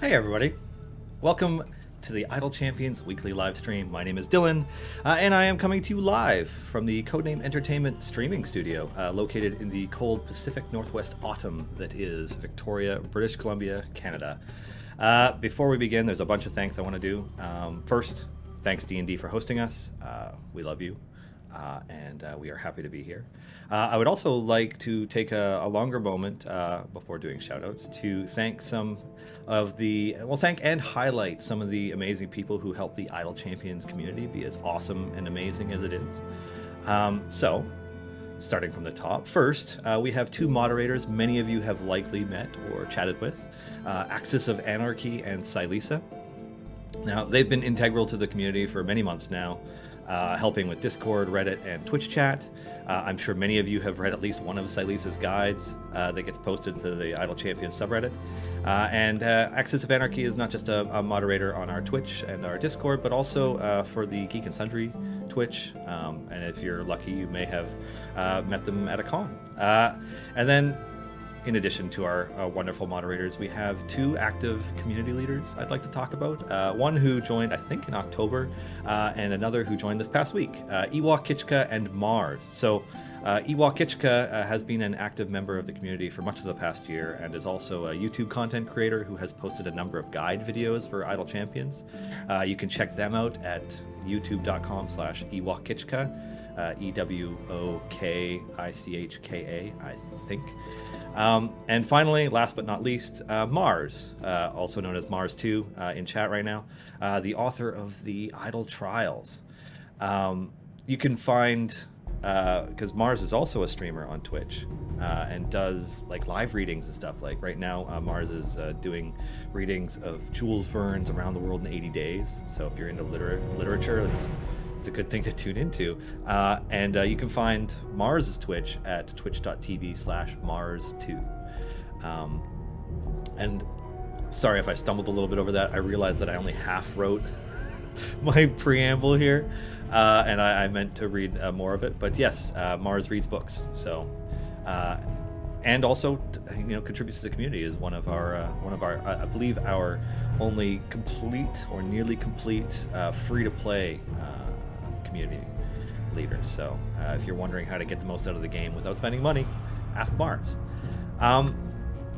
Hey everybody, welcome to the Idle Champions weekly live stream. My name is Dylan, and I am coming to you live from the Codename Entertainment streaming studio, located in the cold Pacific Northwest autumn that is Victoria, British Columbia, Canada. Before we begin, there's a bunch of thanks I want to do. First, thanks D&D for hosting us. We love you. And we are happy to be here. I would also like to take a longer moment before doing shoutouts to thank some of the, thank and highlight some of the amazing people who help the Idle Champions community be as awesome and amazing as it is. So, starting from the top, first, we have two moderators many of you have likely met or chatted with, Axis of Anarchy and Silisa. Now, they've been integral to the community for many months now, helping with Discord, Reddit, and Twitch chat. I'm sure many of you have read at least one of Silisa's guides that gets posted to the Idle Champions subreddit. And Axis of Anarchy is not just a moderator on our Twitch and our Discord, but also for the Geek and Sundry Twitch. And if you're lucky, you may have met them at a con. And then, in addition to our wonderful moderators, we have two active community leaders I'd like to talk about. One who joined, I think, in October, and another who joined this past week, Ewok Kitchka and Mars. So Ewok Kitchka has been an active member of the community for much of the past year and is also a YouTube content creator who has posted a number of guide videos for Idle Champions. You can check them out at youtube.com/EwokKitchka, EWOKICHKA, I think. And finally, last but not least, Mars, also known as Mars 2 in chat right now, the author of the Idle Trials. You can find, because Mars is also a streamer on Twitch and does like live readings and stuff. Like right now, Mars is doing readings of Jules Verne's Around the World in 80 Days. So if you're into literature, it's a good thing to tune into. And you can find Mars's Twitch at twitch.tv/Mars2. And sorry if I stumbled a little bit over that. I realized that I only half wrote my preamble here, and I meant to read more of it. But yes, Mars reads books. So, and also, contributes to the community. Is one of our, I believe, our only complete or nearly complete free-to-play community leader. So if you're wondering how to get the most out of the game without spending money, ask Mars.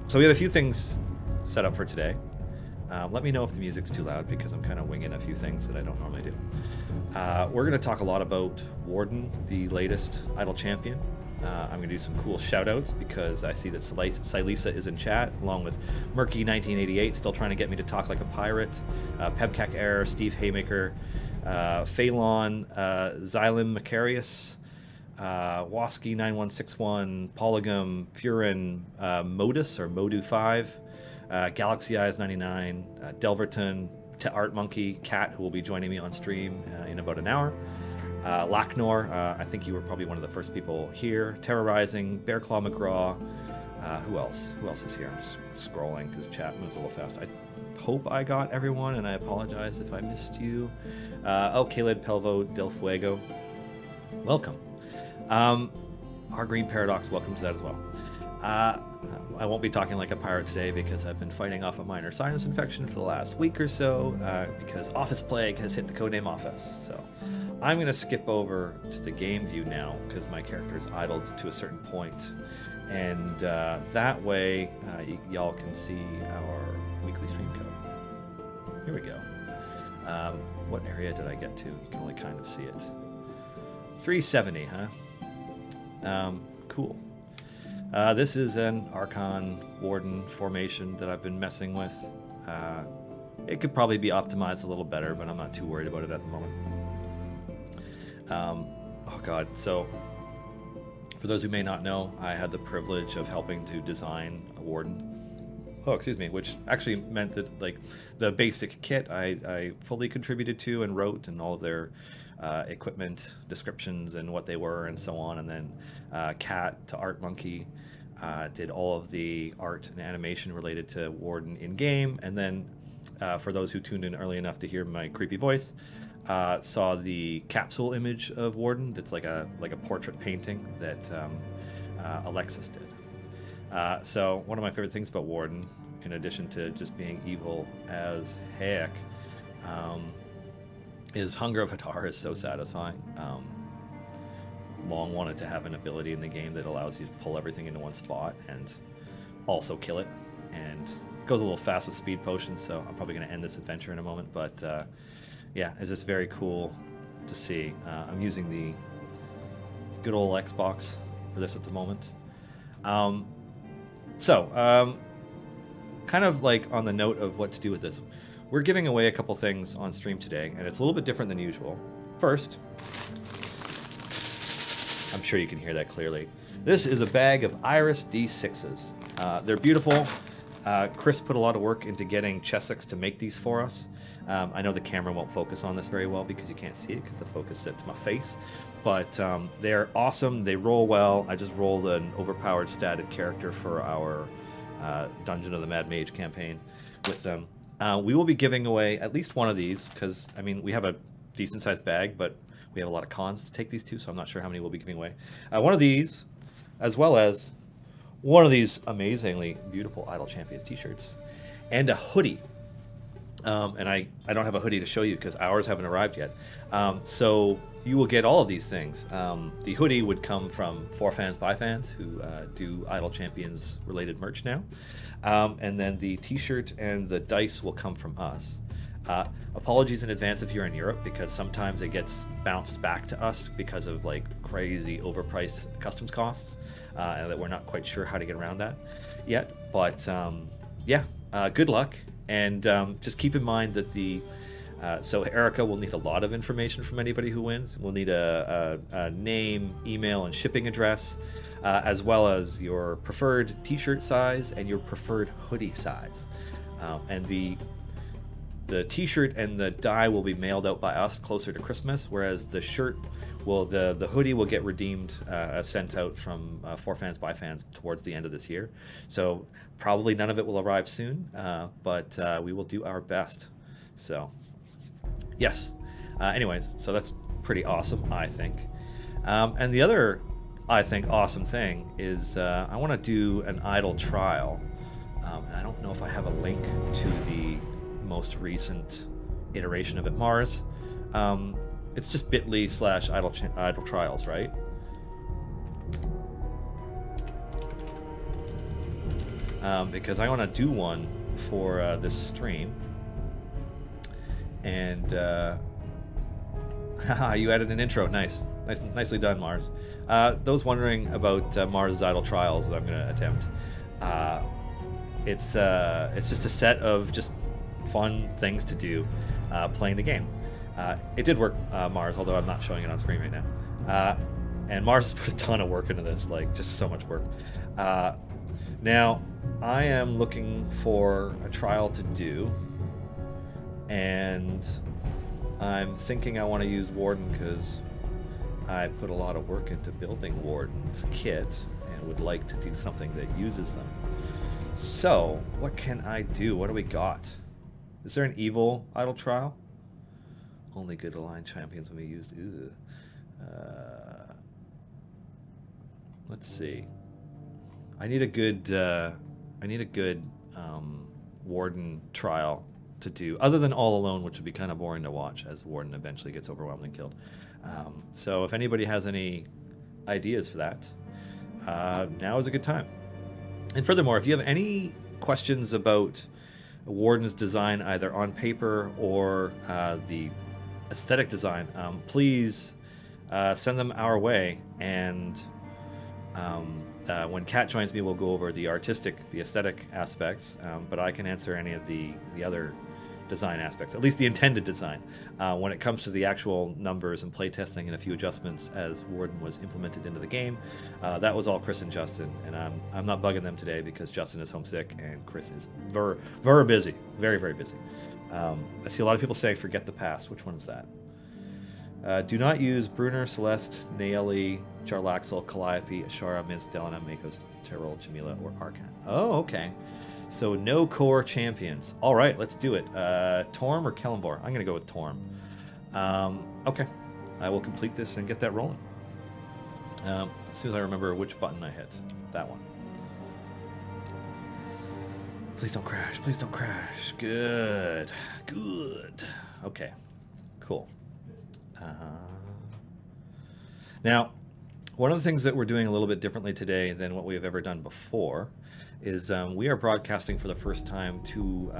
So we have a few things set up for today. Let me know if the music's too loud because I'm kind of winging a few things that I don't normally do. We're going to talk a lot about Warden, the latest Idle Champion. I'm going to do some cool shout-outs because I see that Silisa is in chat, along with Murky1988, still trying to get me to talk like a pirate, Pebkak Air, Steve Haymaker, Phalon, Xylem Macarius, Wasky9161, Polygum, Furin, Modus or Modu5, Galaxy Eyes 99, Delverton, Art Monkey, Cat, who will be joining me on stream in about an hour. Lachnor, I think you were probably one of the first people here. Terrorizing, Bearclaw McGraw. Who else? Who else is here? I'm just scrolling because chat moves a little fast. I hope I got everyone, and I apologize if I missed you. Kaled Pelvo Del Fuego. Welcome. Our Green Paradox, welcome to that as well. I won't be talking like a pirate today because I've been fighting off a minor sinus infection for the last week or so because Office Plague has hit the Codename office. So I'm going to skip over to the game view now because my character is idled to a certain point. And that way, y'all can see our weekly stream code. Here we go. What area did I get to? You can only kind of see it. 370, huh? Cool. This is an Archon Warden formation that I've been messing with. It could probably be optimized a little better, but I'm not too worried about it at the moment. Oh god, so for those who may not know, I had the privilege of helping to design a Warden. Oh, excuse me, which actually meant that like the basic kit I fully contributed to and wrote, and all of their equipment descriptions and what they were and so on. And then Cat to Art Monkey did all of the art and animation related to Warden in game. And then for those who tuned in early enough to hear my creepy voice, saw the capsule image of Warden. That's like a portrait painting that Alexis did. So one of my favorite things about Warden in addition to just being evil as heck, is Hunger of Hatar is so satisfying. Long wanted to have an ability in the game that allows you to pull everything into one spot and also kill it, and it goes a little fast with speed potions, so I'm probably going to end this adventure in a moment, but yeah, it's just very cool to see. I'm using the good old Xbox for this at the moment. Kind of like on the note of what to do with this, we're giving away a couple things on stream today, and it's a little bit different than usual. First, I'm sure you can hear that clearly. This is a bag of Iris D6s. They're beautiful. Chris put a lot of work into getting Chessex to make these for us. I know the camera won't focus on this very well because you can't see it because the focus set to my face. But they're awesome. They roll well. I just rolled an overpowered statted character for our Dungeon of the Mad Mage campaign with them. We will be giving away at least one of these because, I mean, we have a decent-sized bag, but we have a lot of cons to take these to, so I'm not sure how many we'll be giving away. One of these, as well as one of these amazingly beautiful Idle Champions t-shirts, and a hoodie. And I don't have a hoodie to show you because ours haven't arrived yet. So you will get all of these things. The hoodie would come from For Fans by Fans, who do Idle Champions related merch now. And then the t-shirt and the dice will come from us. Apologies in advance if you're in Europe, because sometimes it gets bounced back to us because of like crazy overpriced customs costs, and that we're not quite sure how to get around that yet. But yeah, good luck, and just keep in mind that the so Erica will need a lot of information from anybody who wins. We'll need a name, email, and shipping address, as well as your preferred t-shirt size and your preferred hoodie size, and the t-shirt and the die will be mailed out by us closer to Christmas, whereas the shirt will, the hoodie will get redeemed, sent out from For Fans by Fans towards the end of this year. So probably none of it will arrive soon, but we will do our best. So yes. Anyways, so that's pretty awesome, I think. And the other, I think, awesome thing is I want to do an idle trial. And I don't know if I have a link to the most recent iteration of it. Mars, it's just bit.ly/idle trials, right? Because I want to do one for this stream, and you added an intro. Nicely done, Mars. Those wondering about Mars' idle trials that I'm going to attempt, it's just a set of just fun things to do playing the game. It did work, Mars, although I'm not showing it on screen right now. And Mars has put a ton of work into this, like just so much work. Now, I am looking for a trial to do, and I'm thinking I want to use Warden because I put a lot of work into building Warden's kit and would like to do something that uses them. So, what can I do? What do we got? Is there an evil idle trial? Only good aligned champions will be used. Let's see. I need a good Warden trial to do, other than All Alone, which would be kind of boring to watch as Warden eventually gets overwhelmingly killed. So if anybody has any ideas for that, now is a good time. And furthermore, if you have any questions about Warden's design, either on paper or the aesthetic design, please send them our way, and when Kat joins me, we'll go over the aesthetic aspects, but I can answer any of the other design aspects, at least the intended design. When it comes to the actual numbers and playtesting and a few adjustments as Warden was implemented into the game, that was all Chris and Justin, and I'm not bugging them today because Justin is homesick and Chris is very busy, very busy. I see a lot of people saying forget the past. Which one is that? Do not use Brunner, Celeste, Naeli, Jarlaxle, Calliope, Ashara, Mince, Delana, Makos, Terrell, Jamila, or Arcan. Oh, okay. So no core champions. All right, let's do it. Torm or Kellenbor? I'm going to go with Torm. Okay. I will complete this and get that rolling. As soon as I remember which button I hit. That one. Please don't crash. Please don't crash. Good. Good. Okay. Cool. Now, one of the things that we're doing a little bit differently today than what we have ever done before is we are broadcasting for the first time to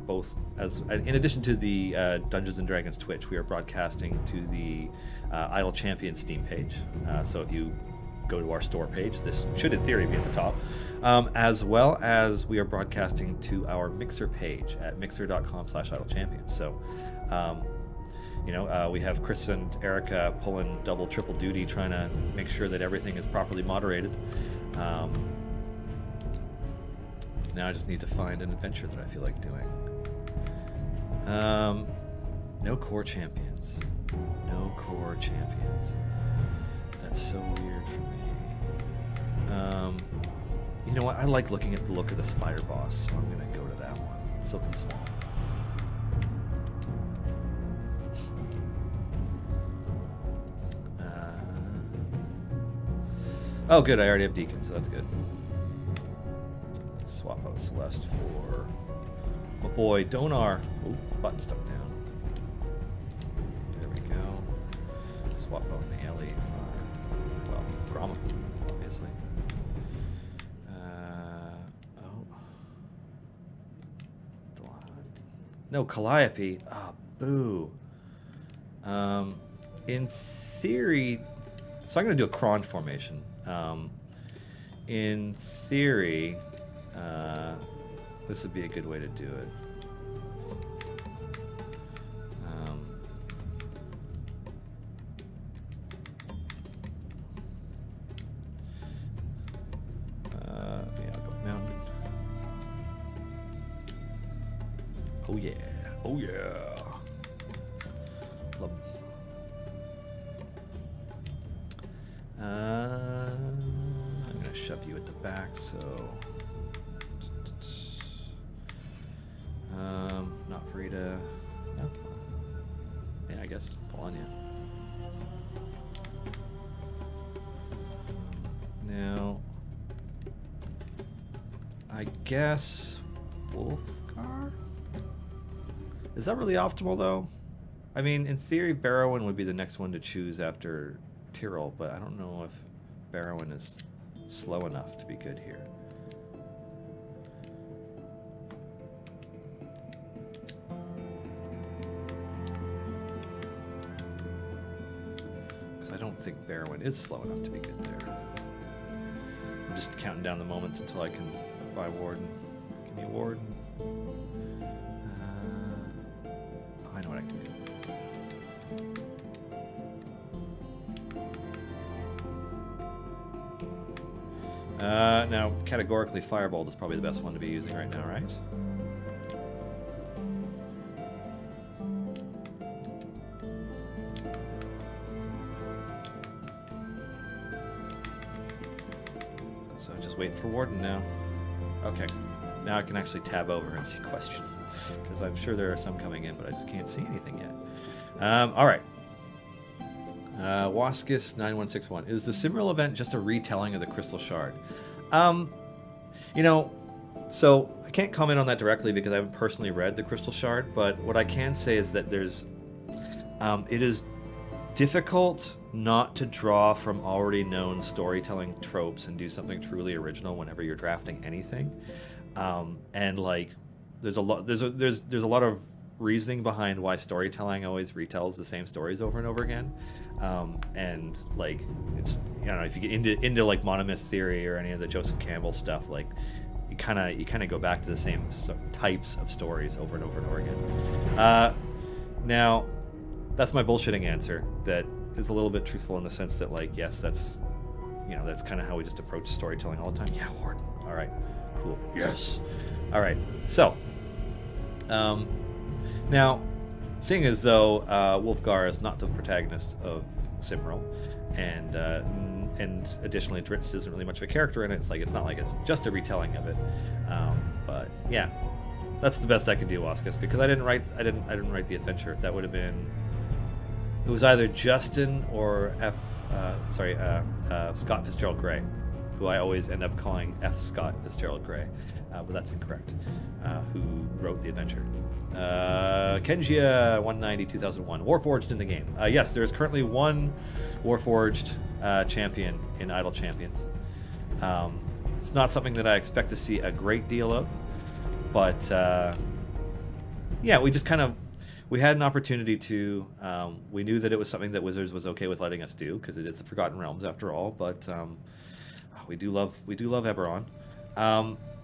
both, in addition to the Dungeons & Dragons Twitch, we are broadcasting to the Idle Champions Steam page. So if you go to our store page, this should in theory be at the top, as well as we are broadcasting to our Mixer page at mixer.com/idlechampions. So we have Chris and Erica pulling double, triple duty, trying to make sure that everything is properly moderated. Now I just need to find an adventure that I feel like doing. No core champions. No core champions. That's so weird for me. You know what? I like looking at the look of the spider boss, so I'm going to go to that one. Silken Swamp. Oh, good. I already have Deacon, so that's good. Swap out Celeste for my boy Donar. Oh, button stuck down. There we go. Swap out Naeli for, well, Gromma, obviously. No, Calliope. Oh, boo. In theory, so I'm going to do a Kron formation. In theory, this would be a good way to do it. Yeah, I'll go mountain. Oh yeah, oh yeah. Love. I'm gonna shove you at the back, so not free to. No. Yeah, I guess pull on you. Now, I guess Wolfgar? Is that really optimal though? I mean, in theory, Barrowan would be the next one to choose after Tyrrell, but I don't know if Barrowan is slow enough to be good here. Because I don't think Barrowan is slow enough to be good there. I'm just counting down the moments until I can buy Warden. Give me a Warden. I know what I can do. Now, categorically, Firebolt is probably the best one to be using right now, right? So I'm just waiting for Warden now. Okay, now I can actually tab over and see questions, because I'm sure there are some coming in, but I just can't see anything yet. All right. Waskus9161. Is the Cymril event just a retelling of the Crystal Shard? You know, so I can't comment on that directly because I haven't personally read the Crystal Shard, but what I can say is that there's, it is difficult not to draw from already known storytelling tropes and do something truly original whenever you're drafting anything. And like, there's a lot of reasoning behind why storytelling always retells the same stories over and over again. And like, it's, you know, if you get into like monomyth theory or any of the Joseph Campbell stuff, like you kind of go back to the same types of stories over and over and over again. Now, that's my bullshitting answer. That is a little bit truthful in the sense that, like, yes, that's, you know, that's kind of how we just approach storytelling all the time. Yeah, Warden. All right, cool. Yes. All right. So, now, seeing as though Wolfgar is not the protagonist of Cymril, and additionally Dritz isn't really much of a character in it, it's not like it's just a retelling of it. But yeah, that's the best I could do, Waskus, because I didn't write the adventure. That would have been, it was either Justin or Scott Fitzgerald Gray who I always end up calling F. Scott Fitzgerald Gray, but that's incorrect, who wrote the adventure. Kenjia 190 2001, Warforged in the game. Yes, there is currently one Warforged champion in Idle Champions. It's not something that I expect to see a great deal of, but yeah, we just kind of, we had an opportunity to, we knew that it was something that Wizards was okay with letting us do, because it is the Forgotten Realms after all, but we do love Eberron.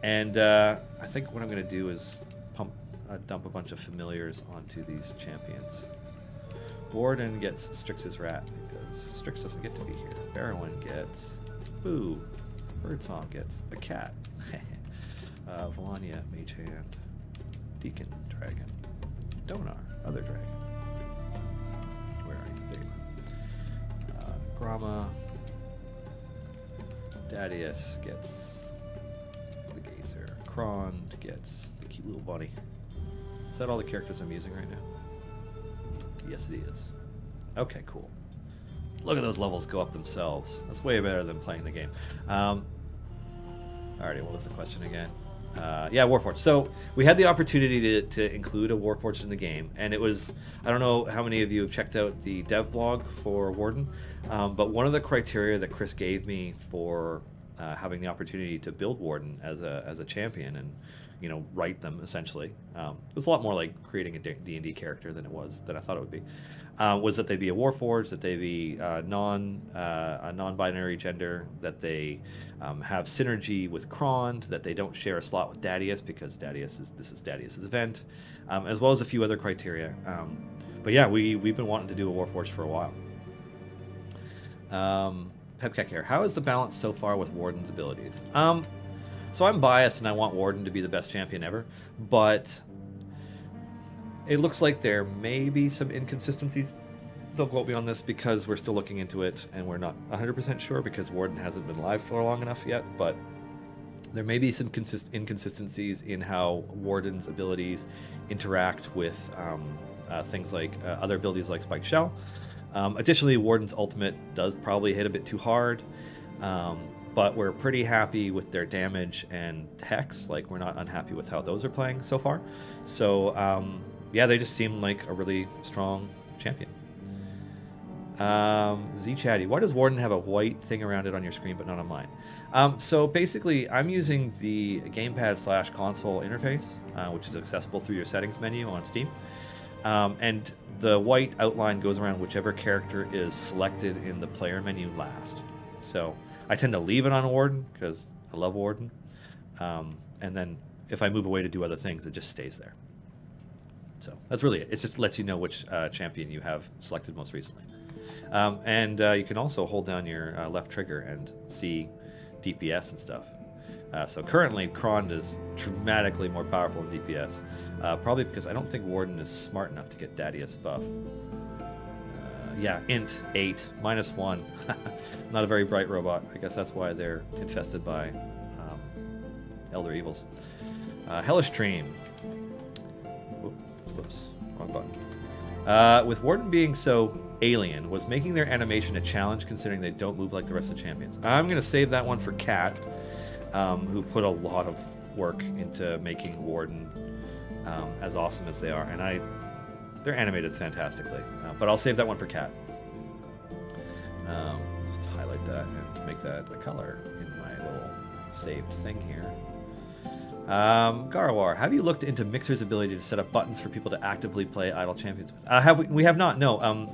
And I think what I'm going to do is dump a bunch of familiars onto these champions. Warden gets Strix's rat, because Strix doesn't get to be here. Barrowin gets Boo. Birdsong gets a cat. Volania, Mage Hand. Deacon, Dragon. Donar, other dragon. Where are you? There you are. Grama. Dadius gets the Gazer. Kron gets the cute little bunny. Is that all the characters I'm using right now? Yes, it is. Okay, cool. Look at those levels go up themselves. That's way better than playing the game. Alrighty, what was the question again? Yeah, Warforged. So we had the opportunity to include a Warforged in the game, and it was, I don't know how many of you have checked out the dev blog for Warden, but one of the criteria that Chris gave me for having the opportunity to build Warden as a champion and, you know, write them essentially, it was a lot more like creating a D&D character than I thought it would be. Was that they be a Warforged, that they be a non-binary gender, that they have synergy with Krond, that they don't share a slot with Dadius because this is Dadius's event, as well as a few other criteria. But yeah, we've been wanting to do a Warforged for a while. Pepkek here. How is the balance so far with Warden's abilities? So I'm biased and I want Warden to be the best champion ever, but it looks like there may be some inconsistencies. Don't quote me on this because we're still looking into it and we're not 100% sure because Warden hasn't been live for long enough yet, but there may be some inconsistencies in how Warden's abilities interact with things like other abilities like Spike Shell. Additionally, Warden's ultimate does probably hit a bit too hard, but we're pretty happy with their damage and Hex. Like, we're not unhappy with how those are playing so far. So, yeah, they just seem like a really strong champion. Z-Chatty, why does Warden have a white thing around it on your screen but not on mine? So basically, I'm using the gamepad/console interface, which is accessible through your settings menu on Steam. And the white outline goes around whichever character is selected in the player menu last. So I tend to leave it on Warden because I love Warden. And then if I move away to do other things, it just stays there. So that's really it. It just lets you know which champion you have selected most recently. And you can also hold down your left trigger and see DPS and stuff. So currently, Krond is dramatically more powerful in DPS. Probably because I don't think Warden is smart enough to get Dadius buff. Yeah, int 8, -1. Not a very bright robot. I guess that's why they're infested by Elder Evils. Hellish Dream. Whoops, wrong button. With Warden being so alien, was making their animation a challenge considering they don't move like the rest of the champions? I'm going to save that one for Kat, who put a lot of work into making Warden as awesome as they are, and they're animated fantastically. But I'll save that one for Kat. Just highlight that and make that a color in my little saved thing here. Garawar, have you looked into Mixer's ability to set up buttons for people to actively play Idle Champions with? We have not, no.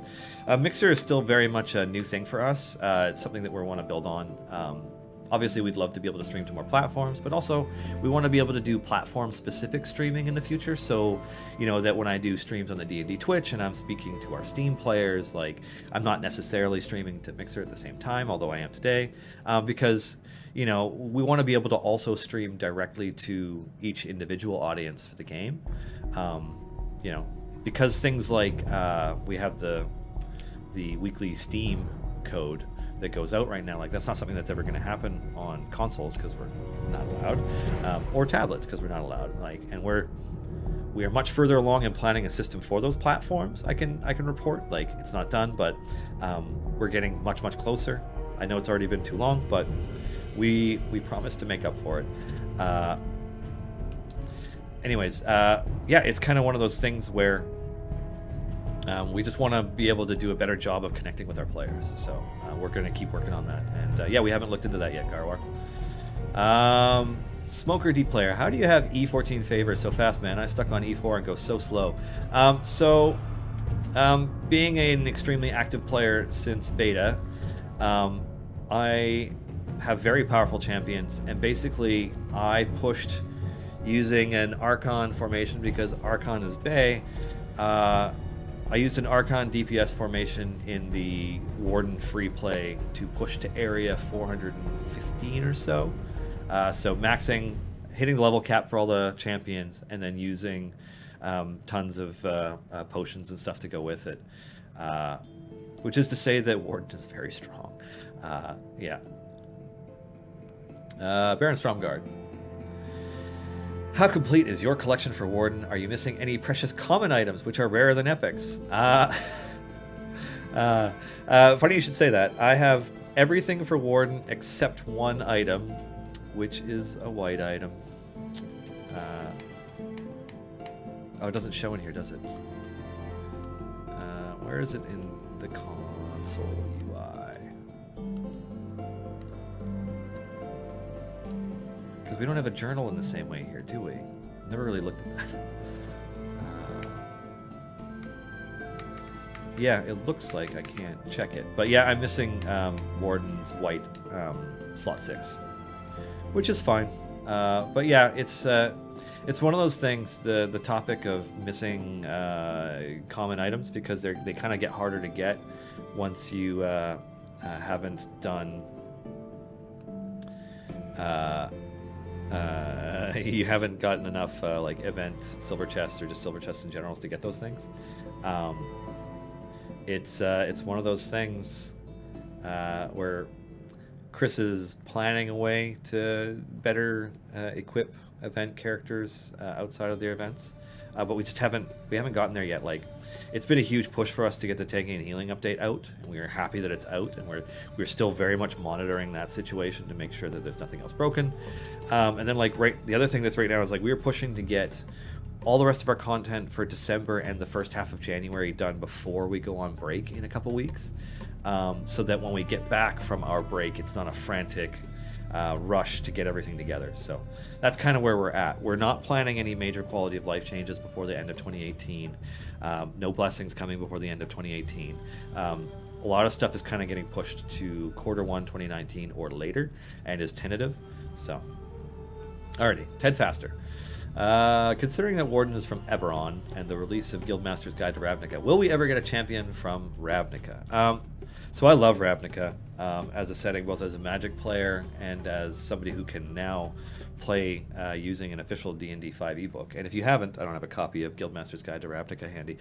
Mixer is still very much a new thing for us. It's something that we want to build on. Obviously, we'd love to be able to stream to more platforms, but also we want to be able to do platform-specific streaming in the future. So, you know, that when I do streams on the D&D Twitch and I'm speaking to our Steam players, like, I'm not necessarily streaming to Mixer at the same time, although I am today, because, you know, we want to be able to also stream directly to each individual audience for the game. You know, because things like we have the weekly Steam code that goes out right now, like, that's not something that's ever going to happen on consoles because we're not allowed, or tablets because we're not allowed. Like, and we are much further along in planning a system for those platforms. I can report, like, it's not done, but we're getting much closer. I know it's already been too long, but we promised to make up for it. Anyways, yeah, it's kind of one of those things where we just want to be able to do a better job of connecting with our players. So we're going to keep working on that. And yeah, we haven't looked into that yet, Garwar. Smoker D player, how do you have E14 favor so fast, man? I stuck on E4 and go so slow. Being an extremely active player since beta, I have very powerful champions, and basically I pushed using an Archon formation because Archon is Bay. I used an Archon DPS formation in the Warden free play to push to area 415 or so. So maxing, hitting the level cap for all the champions, and then using tons of potions and stuff to go with it. Which is to say that Warden is very strong. Yeah. Baron Stromgard. How complete is your collection for Warden? Are you missing any precious common items which are rarer than epics? Funny you should say that. I have everything for Warden except one item, which is a white item. Oh, it doesn't show in here, does it? Where is it in the console UI? Because we don't have a journal in the same way here, do we? Never really looked at that. Yeah, it looks like I can't check it. But yeah, I'm missing Warden's white slot 6, which is fine. But yeah, it's one of those things, the topic of missing common items, because they kind of get harder to get once you haven't done you haven't gotten enough like event silver chests or just silver chests in general to get those things. It's one of those things where Chris is planning a way to better equip event characters outside of their events, but we haven't gotten there yet. Like, it's been a huge push for us to get the tanking and healing update out, and we are happy that it's out, and we're still very much monitoring that situation to make sure that there's nothing else broken. And then the other thing that's right now is we're pushing to get all the rest of our content for December and the first half of January done before we go on break in a couple weeks, so that when we get back from our break, it's not a frantic rush to get everything together. So that's kind of where we're at. We're not planning any major quality of life changes before the end of 2018. No blessings coming before the end of 2018. A lot of stuff is kind of getting pushed to Q1 2019 or later, and is tentative. So, alrighty, Ted Faster. Considering that Warden is from Eberron and the release of Guildmaster's Guide to Ravnica, will we ever get a champion from Ravnica? So I love Ravnica as a setting, both as a Magic player and as somebody who can now play using an official D&D 5e book. And if you haven't, I don't have a copy of Guildmaster's Guide to Ravnica handy,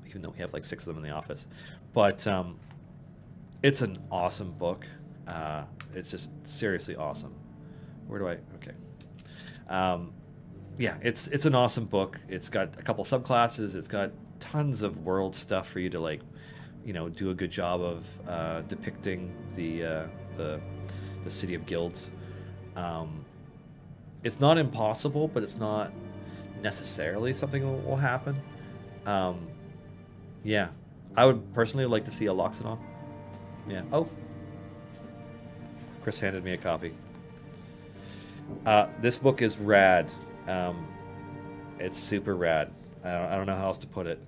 even though we have 6 of them in the office. But it's an awesome book. It's just seriously awesome. Where do I... Okay. Yeah, it's an awesome book. It's got a couple subclasses. It's got tons of world stuff for you to do a good job of depicting the city of guilds. It's not impossible, but it's not necessarily something that will happen. Yeah, I would personally like to see a Loxodon. Yeah. Oh, Chris handed me a copy. This book is rad. It's super rad. I don't know how else to put it.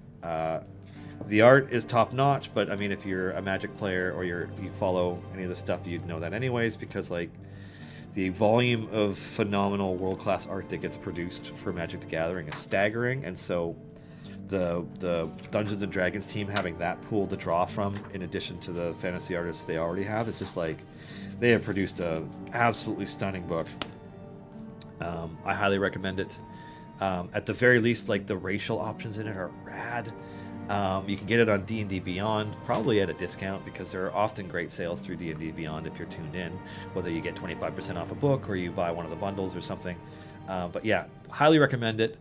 The art is top notch, but I mean, if you're a Magic player or you follow any of the stuff, you'd know that anyways, because the volume of phenomenal world-class art that gets produced for Magic the Gathering is staggering, and so the Dungeons and Dragons team having that pool to draw from, in addition to the fantasy artists they already have, it's just they have produced a absolutely stunning book. I highly recommend it. At the very least, the racial options in it are rad. You can get it on D&D Beyond, probably at a discount, because there are often great sales through D&D Beyond if you're tuned in, whether you get 25% off a book or you buy one of the bundles or something. But yeah, highly recommend it.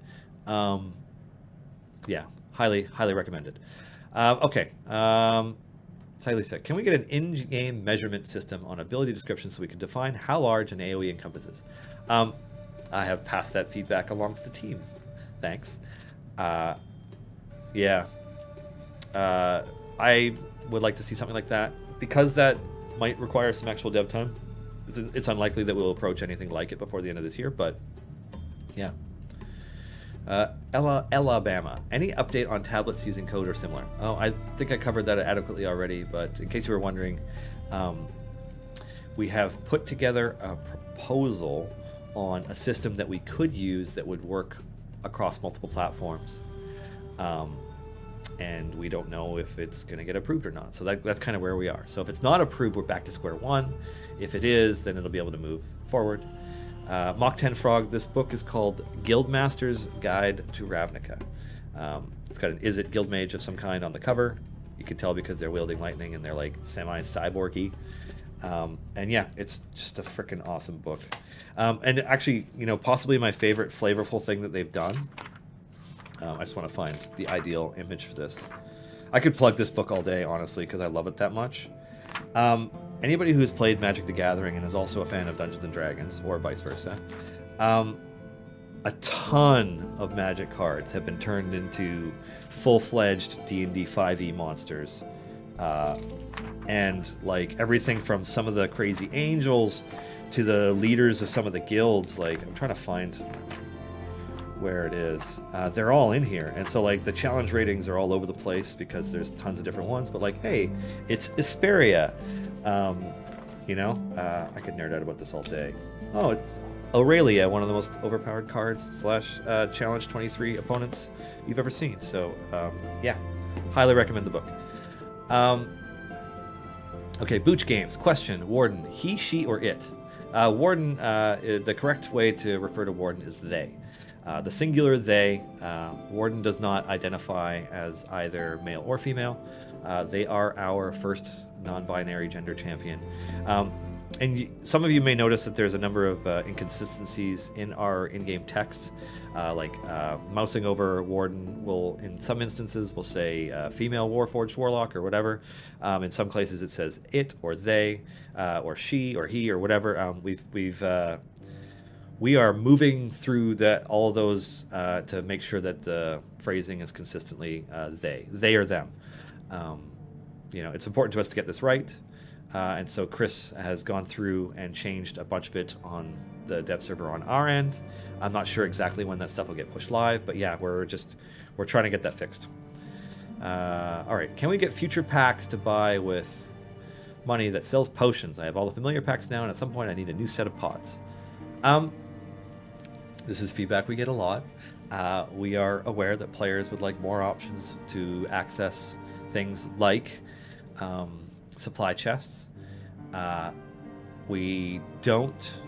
Yeah, highly recommend it. Okay. Siley said, can we get an in-game measurement system on ability description so we can define how large an AoE encompasses? I have passed that feedback along to the team. Thanks. Yeah. I would like to see something like that. Because that might require some actual dev time, it's unlikely that we'll approach anything like it before the end of this year, but yeah. Alabama. Any update on tablets using code or similar? Oh, I think I covered that adequately already, but in case you were wondering, we have put together a proposal on a system that we could use that would work across multiple platforms. And we don't know if it's going to get approved or not. So that's kind of where we are. So if it's not approved, we're back to square one. If it is, then it'll be able to move forward. Mach 10 Frog, this book is called Guildmaster's Guide to Ravnica. It's got an Is It Guildmage of some kind on the cover. You can tell because they're wielding lightning and they're like semi-cyborgy. And yeah, it's just a freaking awesome book. And actually, you know, possibly my favorite flavorful thing that they've done. I just want to find the ideal image for this. I could plug this book all day, honestly, because I love it that much. Anybody who's played Magic the Gathering and is also a fan of Dungeons & Dragons, or vice versa, a ton of Magic cards have been turned into full-fledged D&D 5e monsters. And like everything from some of the crazy angels to the leaders of some of the guilds. Like, I'm trying to find where it is. They're all in here, and so like the challenge ratings are all over the place because there's tons of different ones, but like, hey, it's Isperia. You know, I could nerd out about this all day. Oh, it's Aurelia, one of the most overpowered cards slash challenge 23 opponents you've ever seen. So yeah, highly recommend the book. Okay, Booch Games. Question, Warden, he, she, or it? Warden, the correct way to refer to Warden is they. The singular they. Warden does not identify as either male or female. They are our first non-binary gender champion. And some of you may notice that there's a number of inconsistencies in our in-game text. Like mousing over Warden will, in some instances, will say female Warforged Warlock or whatever. In some places it says it or they or she or he or whatever. We are moving through all of those to make sure that the phrasing is consistently they or them. You know, it's important to us to get this right. And so Chris has gone through and changed a bunch of it on the dev server on our end. I'm not sure exactly when that stuff will get pushed live, but yeah, we're trying to get that fixed. All right, can we get future packs to buy with money that sells potions? I have all the familiar packs now, and at some point I need a new set of pots. This is feedback we get a lot. We are aware that players would like more options to access things like supply chests. We don't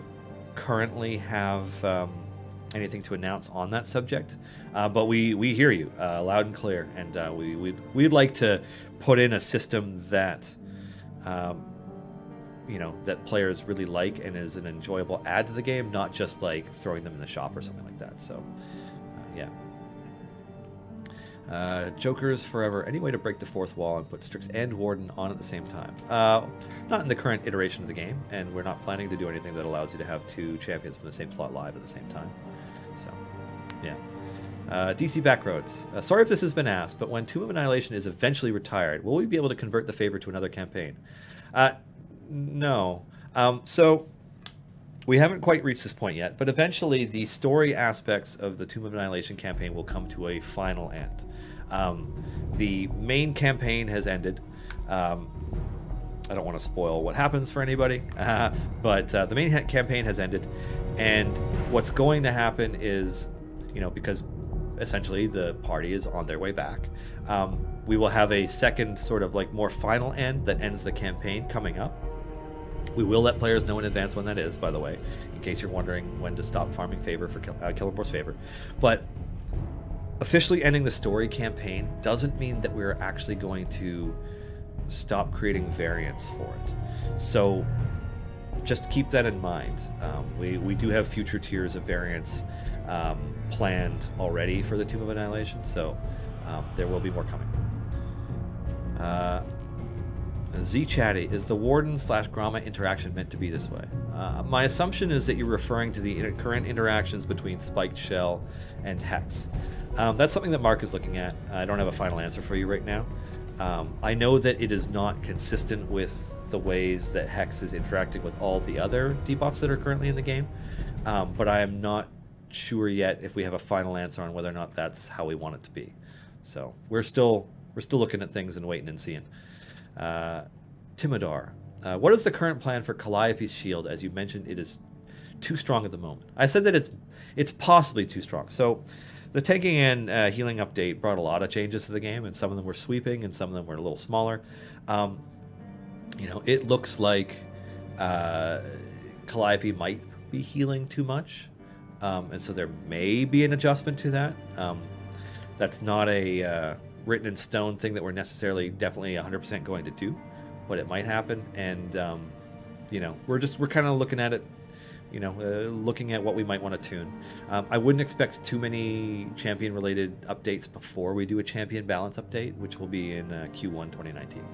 currently have anything to announce on that subject, but we hear you loud and clear, and we'd like to put in a system that you know, that players really like and is an enjoyable add to the game, not just like throwing them in the shop or something like that. So yeah. Jokers Forever. Any way to break the fourth wall and put Strix and Warden on at the same time? Not in the current iteration of the game, and we're not planning to do anything that allows you to have two champions from the same slot live at the same time. So, yeah. DC Backroads. Sorry if this has been asked, but when Tomb of Annihilation is eventually retired, will we be able to convert the favor to another campaign? No. So, we haven't quite reached this point yet, but eventually the story aspects of the Tomb of Annihilation campaign will come to a final end. The main campaign has ended. I don't want to spoil what happens for anybody, but the main campaign has ended, and what's going to happen is, you know, because essentially the party is on their way back, we will have a second sort of like more final end that ends the campaign coming up. We will let players know in advance when that is, by the way, in case you're wondering when to stop farming favor for Killenbor's favor. But officially ending the story campaign doesn't mean that we're actually going to stop creating variants for it. So just keep that in mind. We do have future tiers of variants planned already for the Tomb of Annihilation, so there will be more coming. Z Chatty, is the Warden / Gromma interaction meant to be this way? My assumption is that you're referring to the current interactions between Spiked Shell and Hex. That's something that Mark is looking at. I don't have a final answer for you right now. I know that it is not consistent with the ways that Hex is interacting with all the other debuffs that are currently in the game, but I am not sure yet if we have a final answer on whether or not that's how we want it to be. So we're still looking at things and waiting and seeing. Timidar, what is the current plan for Calliope's shield? As you mentioned, it is too strong at the moment. I said that it's possibly too strong. So the tanking and healing update brought a lot of changes to the game, and some of them were sweeping, and some of them were a little smaller. You know, it looks like Calliope might be healing too much, and so there may be an adjustment to that. That's not a written in stone thing that we're necessarily definitely 100% going to do, but it might happen. And you know, we're kind of looking at it, you know, looking at what we might want to tune. I wouldn't expect too many champion related updates before we do a champion balance update, which will be in Q1 2019.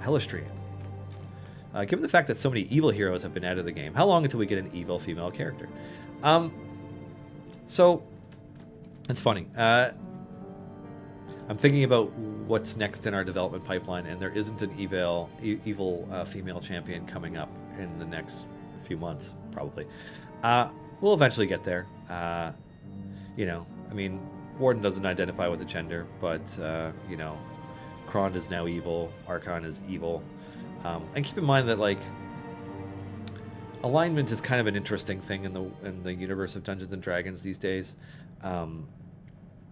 Hellistream. Given the fact that so many evil heroes have been added to the game, how long until we get an evil female character? So it's funny. I'm thinking about what's next in our development pipeline, and there isn't an evil female champion coming up in the next few months, probably. We'll eventually get there. You know, I mean, Warden doesn't identify with a gender, but, you know, Krond is now evil, Archon is evil. And keep in mind that, like, alignment is kind of an interesting thing in the universe of Dungeons and Dragons these days.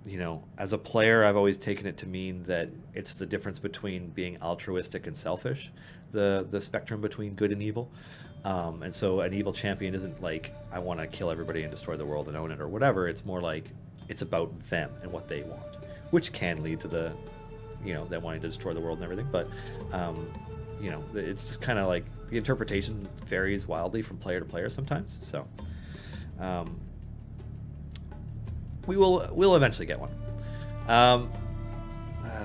You know, as a player, I've always taken it to mean that it's the difference between being altruistic and selfish, the spectrum between good and evil. And so an evil champion isn't like, I want to kill everybody and destroy the world and own it or whatever. It's more like, it's about them and what they want, which can lead to the, you know, them wanting to destroy the world and everything. But, you know, it's just kind of like the interpretation varies wildly from player to player sometimes. So, we'll eventually get one.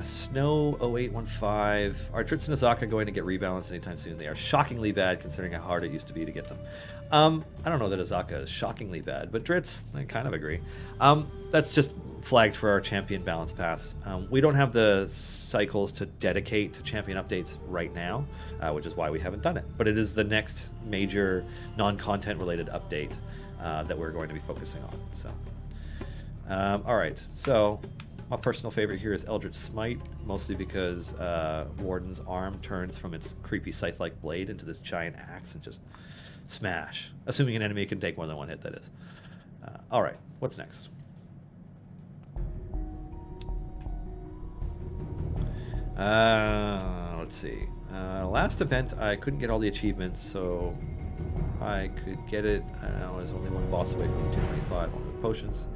Snow 0815. Are Dritz and Azaka going to get rebalanced anytime soon? They are shockingly bad considering how hard it used to be to get them. I don't know that Azaka is shockingly bad, but Dritz, I kind of agree. That's just flagged for our champion balance pass. We don't have the cycles to dedicate to champion updates right now, which is why we haven't done it. But it is the next major non-content related update that we're going to be focusing on. So. All right, so my personal favorite here is Eldritch Smite, mostly because Warden's arm turns from its creepy scythe-like blade into this giant axe and just smash, assuming an enemy can take more than one hit, that is. All right, what's next? Let's see. Last event, I couldn't get all the achievements, so I could get it. I was only one boss away from 225 on with potions.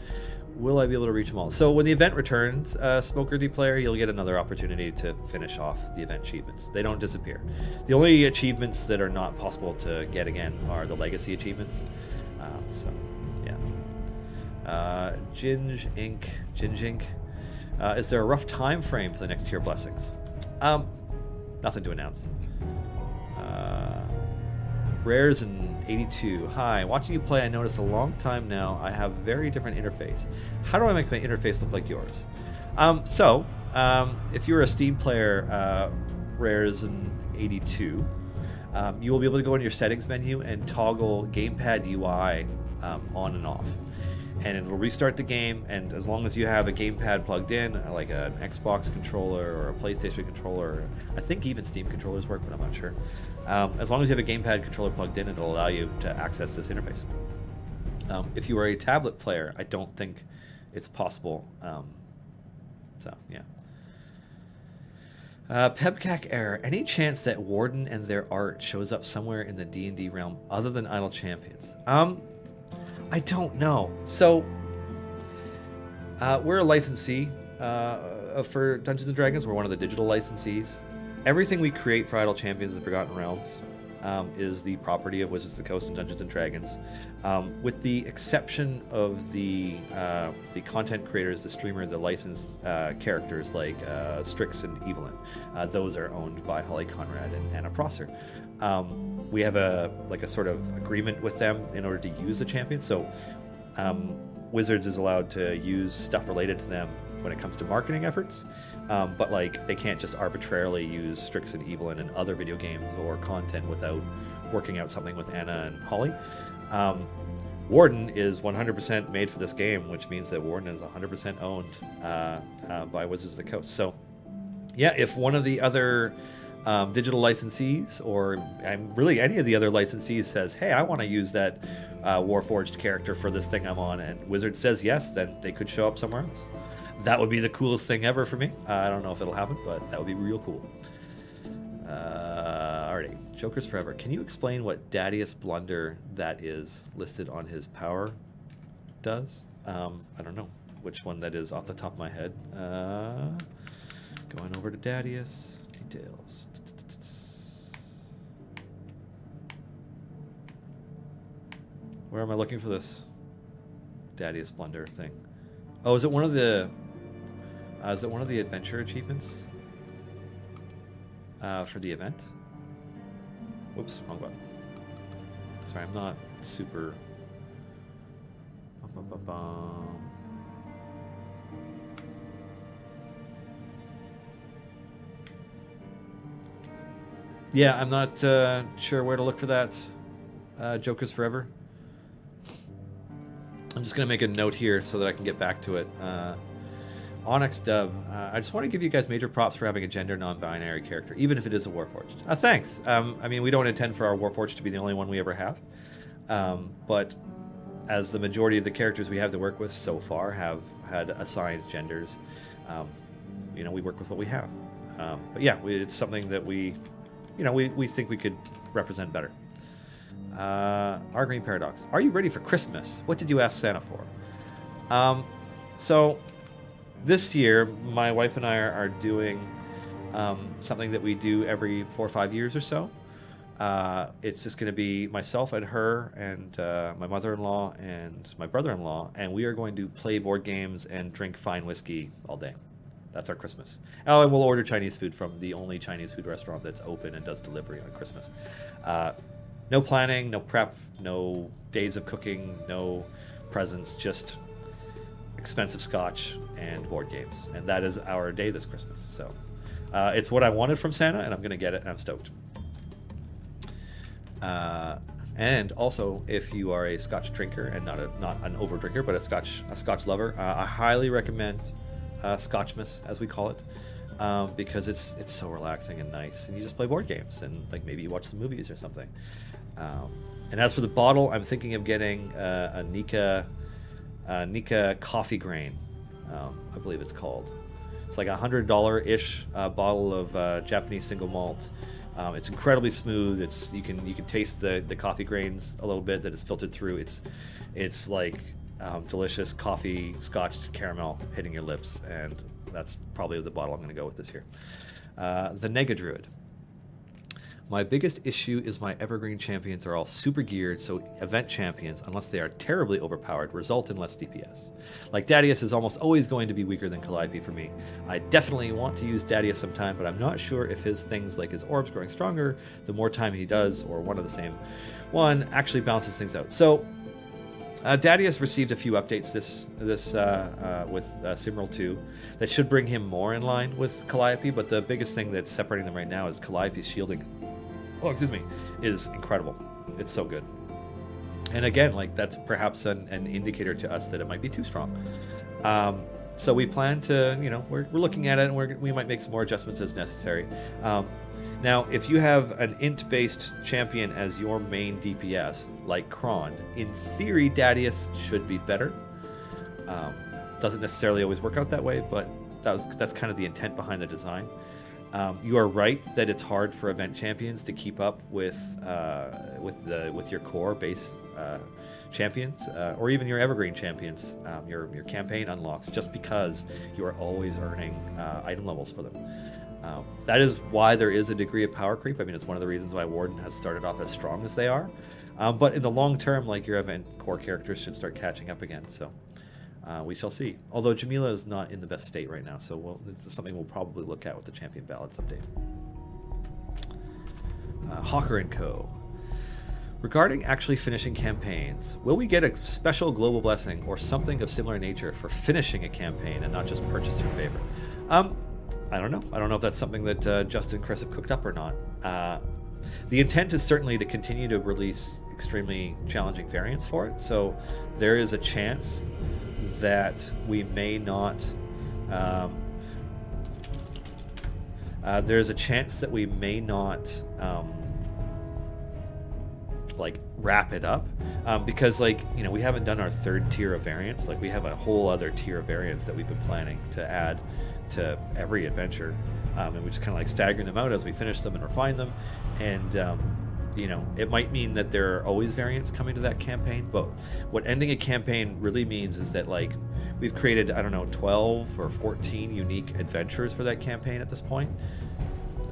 Will I be able to reach them all? So when the event returns, Smoker D player, you'll get another opportunity to finish off the event achievements. They don't disappear. The only achievements that are not possible to get again are the legacy achievements. So, yeah. Ginge Inc. Is there a rough time frame for the next tier blessings? Nothing to announce. Rares in 82. Hi, watching you play, I noticed a long time now I have a very different interface. How do I make my interface look like yours? If you're a Steam player, Rares in 82, you will be able to go into your settings menu and toggle gamepad UI on and off. And it'll restart the game, and as long as you have a gamepad plugged in, like an Xbox controller or a PlayStation controller, I think even Steam controllers work, but I'm not sure. As long as you have a gamepad controller plugged in, it'll allow you to access this interface. If you are a tablet player, I don't think it's possible. So, yeah. Pebcac error. Any chance that Warden and their art shows up somewhere in the D&D realm other than Idle Champions? I don't know. So, we're a licensee for Dungeons & Dragons. We're one of the digital licensees. Everything we create for Idle Champions and Forgotten Realms is the property of Wizards of the Coast and Dungeons and Dragons, with the exception of the content creators, the streamers, the licensed characters like Strix and Evelyn. Those are owned by Holly Conrad and Anna Prosser. We have a sort of agreement with them in order to use the champions. So Wizards is allowed to use stuff related to them when it comes to marketing efforts, but like they can't just arbitrarily use Strix and Evelyn in other video games or content without working out something with Anna and Holly. Warden is 100% made for this game, which means that Warden is 100% owned by Wizards of the Coast. So yeah, if one of the other digital licensees, or really any of the other licensees, says, hey, I want to use that Warforged character for this thing I'm on, and Wizards says yes, then they could show up somewhere else. That would be the coolest thing ever for me. I don't know if it'll happen, but that would be real cool. Alrighty, Jokers Forever. Can you explain what Dadius Blunder that is listed on his power does? I don't know which one that is off the top of my head. Going over to Dadius. Details. Where am I looking for this Dadius Blunder thing? Oh, is it one of the adventure achievements for the event? Whoops, wrong button. Sorry, I'm not super. Yeah, I'm not sure where to look for that. Jokers Forever. I'm just going to make a note here so that I can get back to it. Onyx Dub, I just want to give you guys major props for having a gender non-binary character, even if it is a Warforged. Thanks. I mean, we don't intend for our Warforged to be the only one we ever have. But as the majority of the characters we have to work with so far have had assigned genders, you know, we work with what we have. But yeah, it's something that we think we could represent better. Our Green Paradox. Are you ready for Christmas? What did you ask Santa for? So this year, my wife and I are doing something that we do every 4 or 5 years or so. It's just going to be myself and her and my mother-in-law and my brother-in-law, and we are going to play board games and drink fine whiskey all day. That's our Christmas. Oh, and we'll order Chinese food from the only Chinese food restaurant that's open and does delivery on Christmas. No planning, no prep, no days of cooking, no presents, just expensive scotch and board games. And that is our day this Christmas. So it's what I wanted from Santa, and I'm going to get it, and I'm stoked. And also, if you are a scotch drinker and not an over drinker, but a scotch lover, I highly recommend Scotchmas, as we call it, because it's so relaxing and nice, and you just play board games and like maybe you watch some movies or something. And as for the bottle, I'm thinking of getting a Nika coffee grain, I believe it's called. It's like $100-ish bottle of Japanese single malt. It's incredibly smooth. You can taste the coffee grains a little bit that is filtered through. It's like delicious coffee scotch caramel hitting your lips, and that's probably the bottle I'm going to go with this year. The Nega Druid. My biggest issue is my evergreen champions are all super geared, so event champions, unless they are terribly overpowered, result in less DPS. Like Dadius is almost always going to be weaker than Calliope for me. I definitely want to use Dadius sometime, but I'm not sure if his things like his orbs growing stronger the more time he does, or one of the same one, actually balances things out. So Dadius received a few updates with Simral 2 that should bring him more in line with Calliope, but the biggest thing that's separating them right now is Calliope's shielding. Oh, excuse me, is incredible. It's so good. And again, like that's perhaps an indicator to us that it might be too strong. So we plan to, we're looking at it, and we might make some more adjustments as necessary. Now, if you have an int-based champion as your main DPS, like Kron, in theory, Dadius should be better. Doesn't necessarily always work out that way, but that's kind of the intent behind the design. You are right that it's hard for event champions to keep up with your core base champions, or even your evergreen champions, your campaign unlocks, just because you are always earning item levels for them. That is why there is a degree of power creep. I mean, it's one of the reasons why Warden has started off as strong as they are. But in the long term, like, your event core characters should start catching up again. So we shall see. Although Jamila is not in the best state right now, so it's something we'll probably look at with the Champion Ballads update. Hawker & Co. Regarding actually finishing campaigns, will we get a special global blessing or something of similar nature for finishing a campaign and not just purchase through favor? I don't know. I don't know if that's something that Justin and Chris have cooked up or not. The intent is certainly to continue to release extremely challenging variants for it, so there is a chance that we may not... there's a chance that we may not... like, wrap it up, because, like, you know, we haven't done our third tier of variants. Like, we have a whole other tier of variants that we've been planning to add to every adventure, and we just kind of like stagger them out as we finish them and refine them. And you know, it might mean that there are always variants coming to that campaign, but what ending a campaign really means is that, like, we've created, I don't know, 12 or 14 unique adventures for that campaign at this point.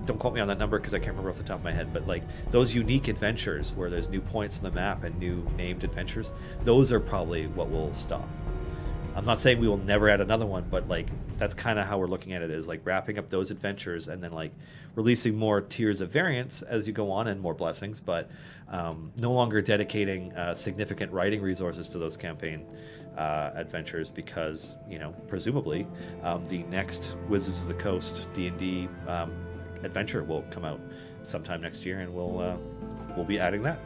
Don't quote me on that number because I can't remember off the top of my head, but, like, those unique adventures where there's new points on the map and new named adventures, those are probably what will stop. I'm not saying we will never add another one, but, like, that's kind of how we're looking at it, is like wrapping up those adventures and then, like, releasing more tiers of variants as you go on and more blessings, but no longer dedicating significant writing resources to those campaign adventures because, you know, presumably the next Wizards of the Coast D&D adventure will come out sometime next year, and we'll be adding that.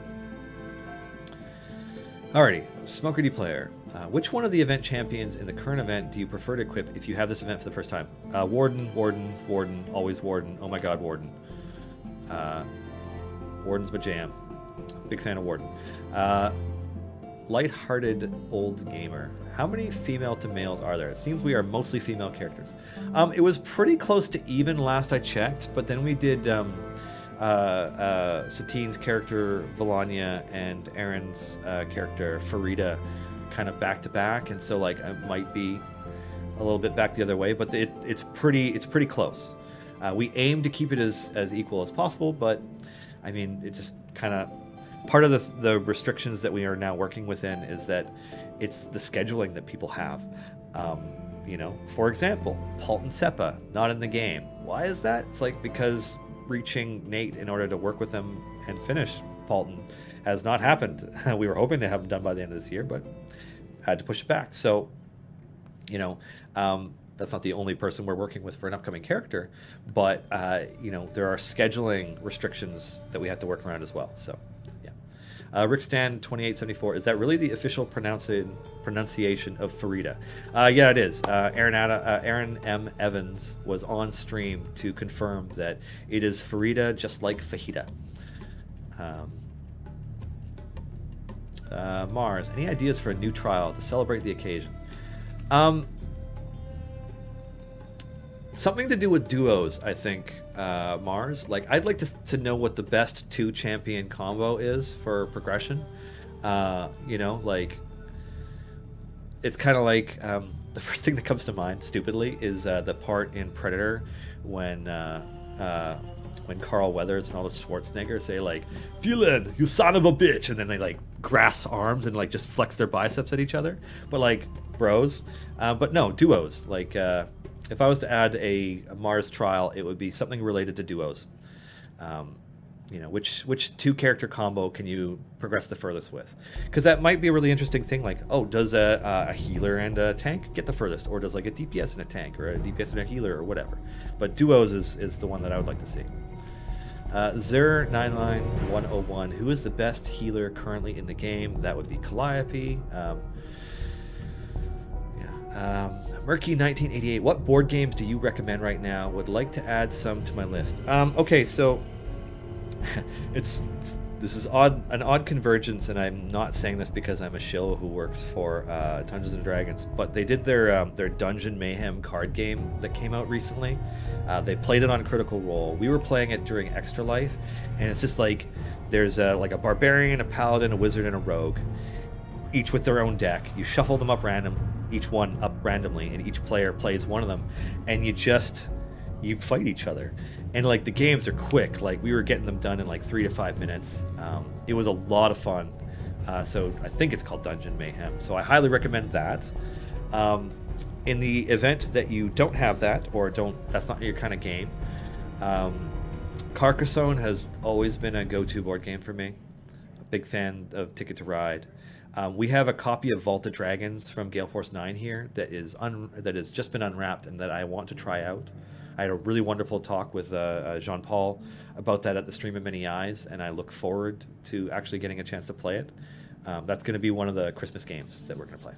Alrighty, Smoker D player. Which one of the event champions in the current event do you prefer to equip if you have this event for the first time? Warden, Warden, Warden, always Warden. Oh my god, Warden. Warden's my jam. Big fan of Warden. Lighthearted old gamer. How many female to males are there? It seems we are mostly female characters. It was pretty close to even last I checked, but then we did Satine's character Volanya and Aaron's character Farida kind of back to back, and so, like, it might be a little bit back the other way, but it's pretty close. We aim to keep it as equal as possible, but I mean, it just kind of, part of the restrictions that we are now working within is that it's the scheduling that people have. You know, for example, Paulton Seppa not in the game. Why is that? It's like because reaching Nate in order to work with him and finish Paulton has not happened. We were hoping to have him done by the end of this year, but had to push it back. So, you know, that's not the only person we're working with for an upcoming character, but you know, there are scheduling restrictions that we have to work around as well. So, yeah. Rick Stan 2874, is that really the official pronunciation of Farida? Yeah, it is. Aaron M. Evans was on stream to confirm that it is Farida, just like fajita. Mars, any ideas for a new trial to celebrate the occasion? Something to do with duos, I think, Mars. Like, I'd like to know what the best 2-champion combo is for progression. You know, like, it's kind of like, the first thing that comes to mind, stupidly, is the part in Predator when Carl Weathers and all the Schwarzenegger say, like, Dylan, you son of a bitch, and then they, like, grasp arms and, like, just flex their biceps at each other, but, like, bros. But no, duos. Like, if I was to add a Mars trial, it would be something related to duos. You know, which 2-character combo can you progress the furthest with? Because that might be a really interesting thing. Like, oh, does a healer and a tank get the furthest, or does, like, a DPS and a tank, or a DPS and a healer, or whatever? But duos is the one that I would like to see. Zer99101, who is the best healer currently in the game? That would be Calliope. Murky1988, what board games do you recommend right now? Would like to add some to my list. Okay, so this is an odd convergence, and I'm not saying this because I'm a shill who works for Dungeons and Dragons, but they did their Dungeon Mayhem card game that came out recently. They played it on Critical Role. We were playing it during Extra Life, and it's just like there's like a barbarian, a paladin, a wizard, and a rogue, each with their own deck. You shuffle them up each one up randomly, and each player plays one of them, and you just you fight each other. And like the games are quick. Like we were getting them done in like 3 to 5 minutes. It was a lot of fun. So I think it's called Dungeon Mayhem. So I highly recommend that. In the event that you don't have that, or that's not your kind of game, Carcassonne has always been a go-to board game for me. A big fan of Ticket to Ride. We have a copy of Vault of Dragons from Gale Force 9 here that has just been unwrapped and that I want to try out. I had a really wonderful talk with Jean-Paul about that at the Stream of Many Eyes, and I look forward to actually getting a chance to play it. That's going to be one of the Christmas games that we're going to play.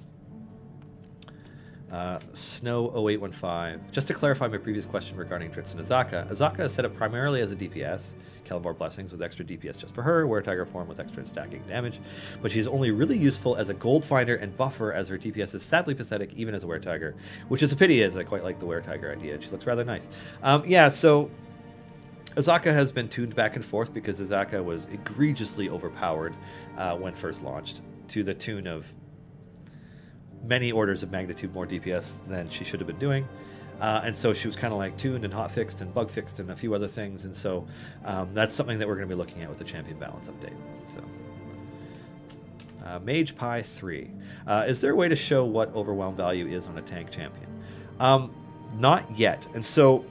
Snow0815. Just to clarify my previous question regarding Dritz and Azaka, Azaka is set up primarily as a DPS, Celeborn Blessings with extra DPS just for her, Were-Tiger form with extra stacking damage, but she's only really useful as a gold finder and buffer, as her DPS is sadly pathetic even as a Were-Tiger, which is a pity, as I quite like the Were-Tiger idea. She looks rather nice. Yeah, so Azaka has been tuned back and forth because Azaka was egregiously overpowered when first launched, to the tune of many orders of magnitude more DPS than she should have been doing. And so she was kind of like tuned and hot fixed and bug fixed and a few other things. And so that's something that we're going to be looking at with the champion balance update. So Mage Pie 3. Is there a way to show what overwhelm value is on a tank champion? Not yet. And so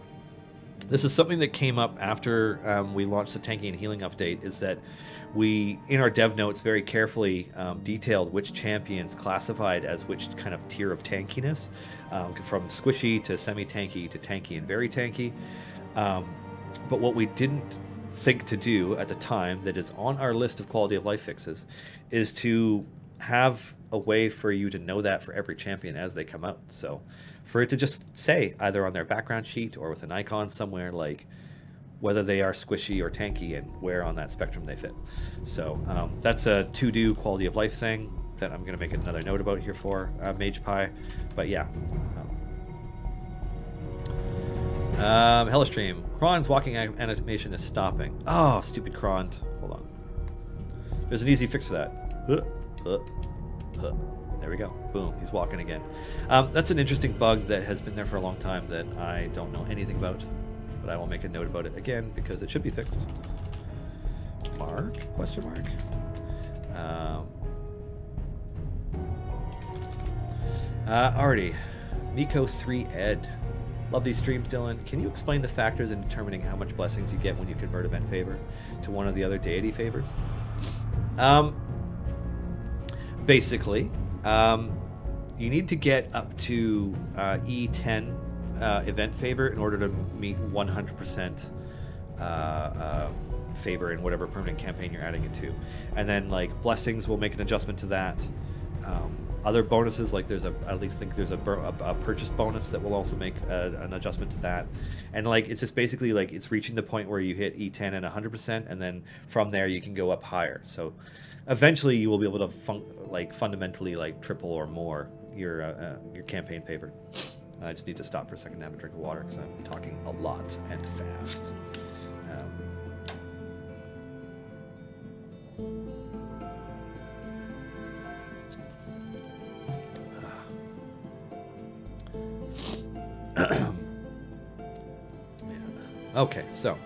this is something that came up after we launched the tanking and healing update, is that we, in our dev notes, very carefully detailed which champions classified as which kind of tier of tankiness, from squishy to semi-tanky to tanky and very tanky. But what we didn't think to do at the time, that is on our list of quality of life fixes, is to have a way for you to know that for every champion as they come out. So for it to just say, either on their background sheet or with an icon somewhere, like whether they are squishy or tanky and where on that spectrum they fit. So that's a to-do quality of life thing that I'm going to make another note about here for Mage Pie. But yeah. Hellastream. Kron's walking animation is stopping. Oh, stupid Kron. Hold on. There's an easy fix for that. There we go. Boom. He's walking again. That's an interesting bug that has been there for a long time that I don't know anything about. But I will make a note about it again because it should be fixed. Mark? Question mark? Artie. Miko 3 Ed. Love these streams, Dylan. Can you explain the factors in determining how much blessings you get when you convert event favor to one of the other deity favors? Basically, you need to get up to E10 event favor in order to meet 100% favor in whatever permanent campaign you're adding it to. And then like blessings will make an adjustment to that. Other bonuses, like there's at least think there's a purchase bonus that will also make an adjustment to that. And like it's just basically like it's reaching the point where you hit E10 and 100%, and then from there you can go up higher. So eventually you will be able to fundamentally like triple or more your campaign favor. I just need to stop for a second to have a drink of water because I'm talking a lot and fast. Okay, so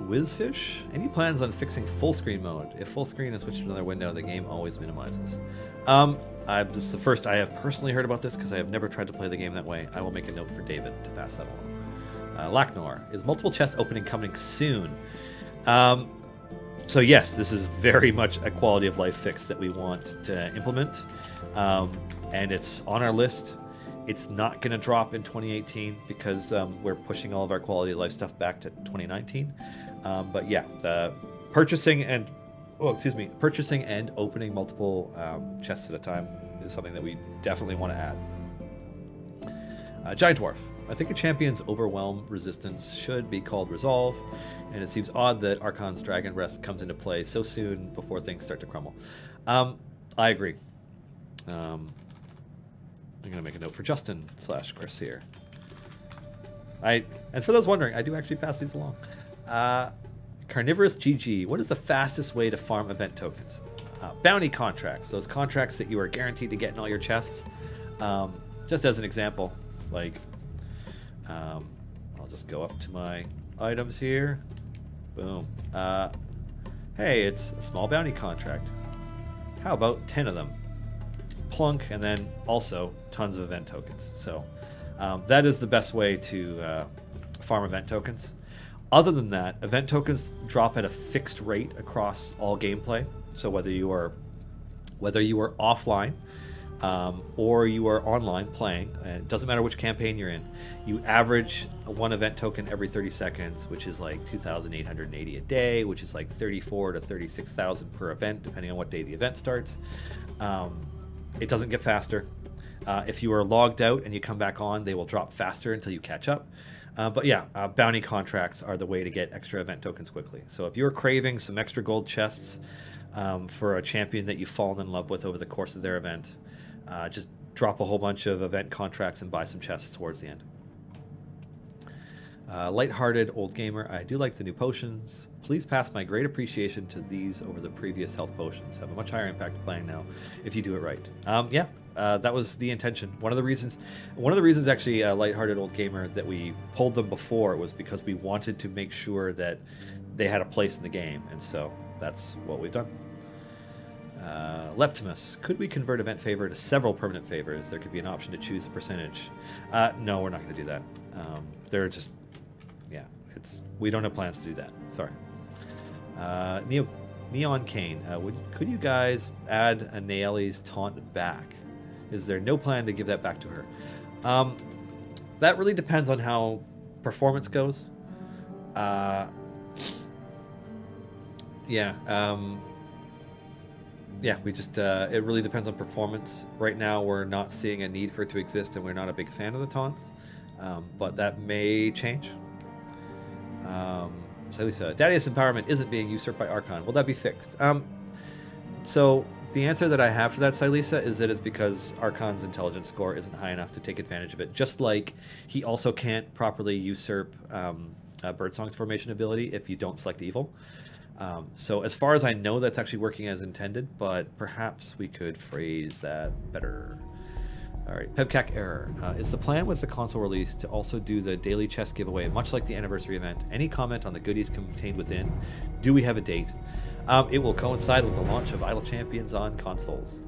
Whizfish, any plans on fixing full screen mode? If full screen is switched to another window, the game always minimizes. This is the first I have personally heard about this because I have never tried to play the game that way. I will make a note for David to pass that along. Lachnor, is multiple chest opening coming soon? So yes, this is very much a quality of life fix that we want to implement, and it's on our list. It's not going to drop in 2018 because we're pushing all of our quality of life stuff back to 2019. But yeah, the purchasing and opening multiple chests at a time is something that we definitely want to add. Giant Dwarf. I think a champion's overwhelm resistance should be called resolve, and it seems odd that Archon's Dragon Breath comes into play so soon before things start to crumble. I agree. I'm going to make a note for Justin/Chris here. And for those wondering, I do actually pass these along. Carnivorous GG, what is the fastest way to farm event tokens? Bounty contracts, those contracts that you are guaranteed to get in all your chests. Just as an example, like, I'll just go up to my items here. Boom. Hey, it's a small bounty contract. How about 10 of them? Plunk, and then also tons of event tokens. So that is the best way to farm event tokens. Other than that, event tokens drop at a fixed rate across all gameplay. So whether you are offline or you are online playing, and it doesn't matter which campaign you're in, you average one event token every 30 seconds, which is like 2,880 a day, which is like 34 to 36,000 per event, depending on what day the event starts. It doesn't get faster. If you are logged out and you come back on, they will drop faster until you catch up. But yeah, bounty contracts are the way to get extra event tokens quickly. So if you're craving some extra gold chests for a champion that you've fallen in love with over the course of their event, just drop a whole bunch of event contracts and buy some chests towards the end. Lighthearted old gamer, I do like the new potions. Please pass my great appreciation to these over the previous health potions. Have a much higher impact playing now if you do it right. Yeah, that was the intention. One of the reasons actually, Lighthearted old gamer, that we pulled them before was because we wanted to make sure that they had a place in the game, and so that's what we've done. Leptimus, could we convert event favor to several permanent favors? There could be an option to choose a percentage. No, we're not going to do that. They're just, yeah, we don't have plans to do that. Sorry. Neon Kane, could you guys add a Naeli's taunt back? Is there no plan to give that back to her? That really depends on how performance goes. Yeah, we just, it really depends on performance. Right now, we're not seeing a need for it to exist, and we're not a big fan of the taunts. But that may change. Silisa, Dadius empowerment isn't being usurped by Archon. Will that be fixed? So the answer that I have for that, Silisa, is that it's because Archon's intelligence score isn't high enough to take advantage of it. Just like he also can't properly usurp Birdsong's formation ability if you don't select evil. So as far as I know, that's actually working as intended, but perhaps we could phrase that better. All right, Pebcac error. Is the plan with the console release to also do the daily chest giveaway, much like the anniversary event? Any comment on the goodies contained within? Do we have a date? It will coincide with the launch of Idle Champions on consoles,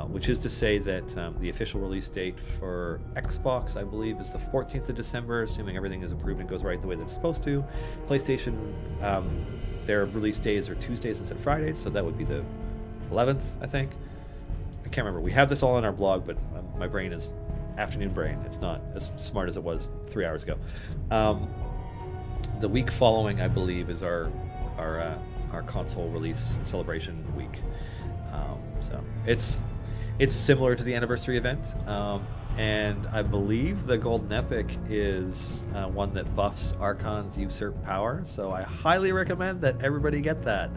which is to say that the official release date for Xbox, I believe, is the 14th of December, assuming everything is approved and goes right the way that it's supposed to. PlayStation, their release days are Tuesdays instead of Fridays, so that would be the 11th, I think. I can't remember. We have this all in our blog, but my brain is afternoon brain. It's not as smart as it was 3 hours ago. The week following, I believe, is our console release celebration week. So it's similar to the anniversary event, and I believe the Golden Epic is one that buffs Archon's usurp power. So I highly recommend that everybody get that,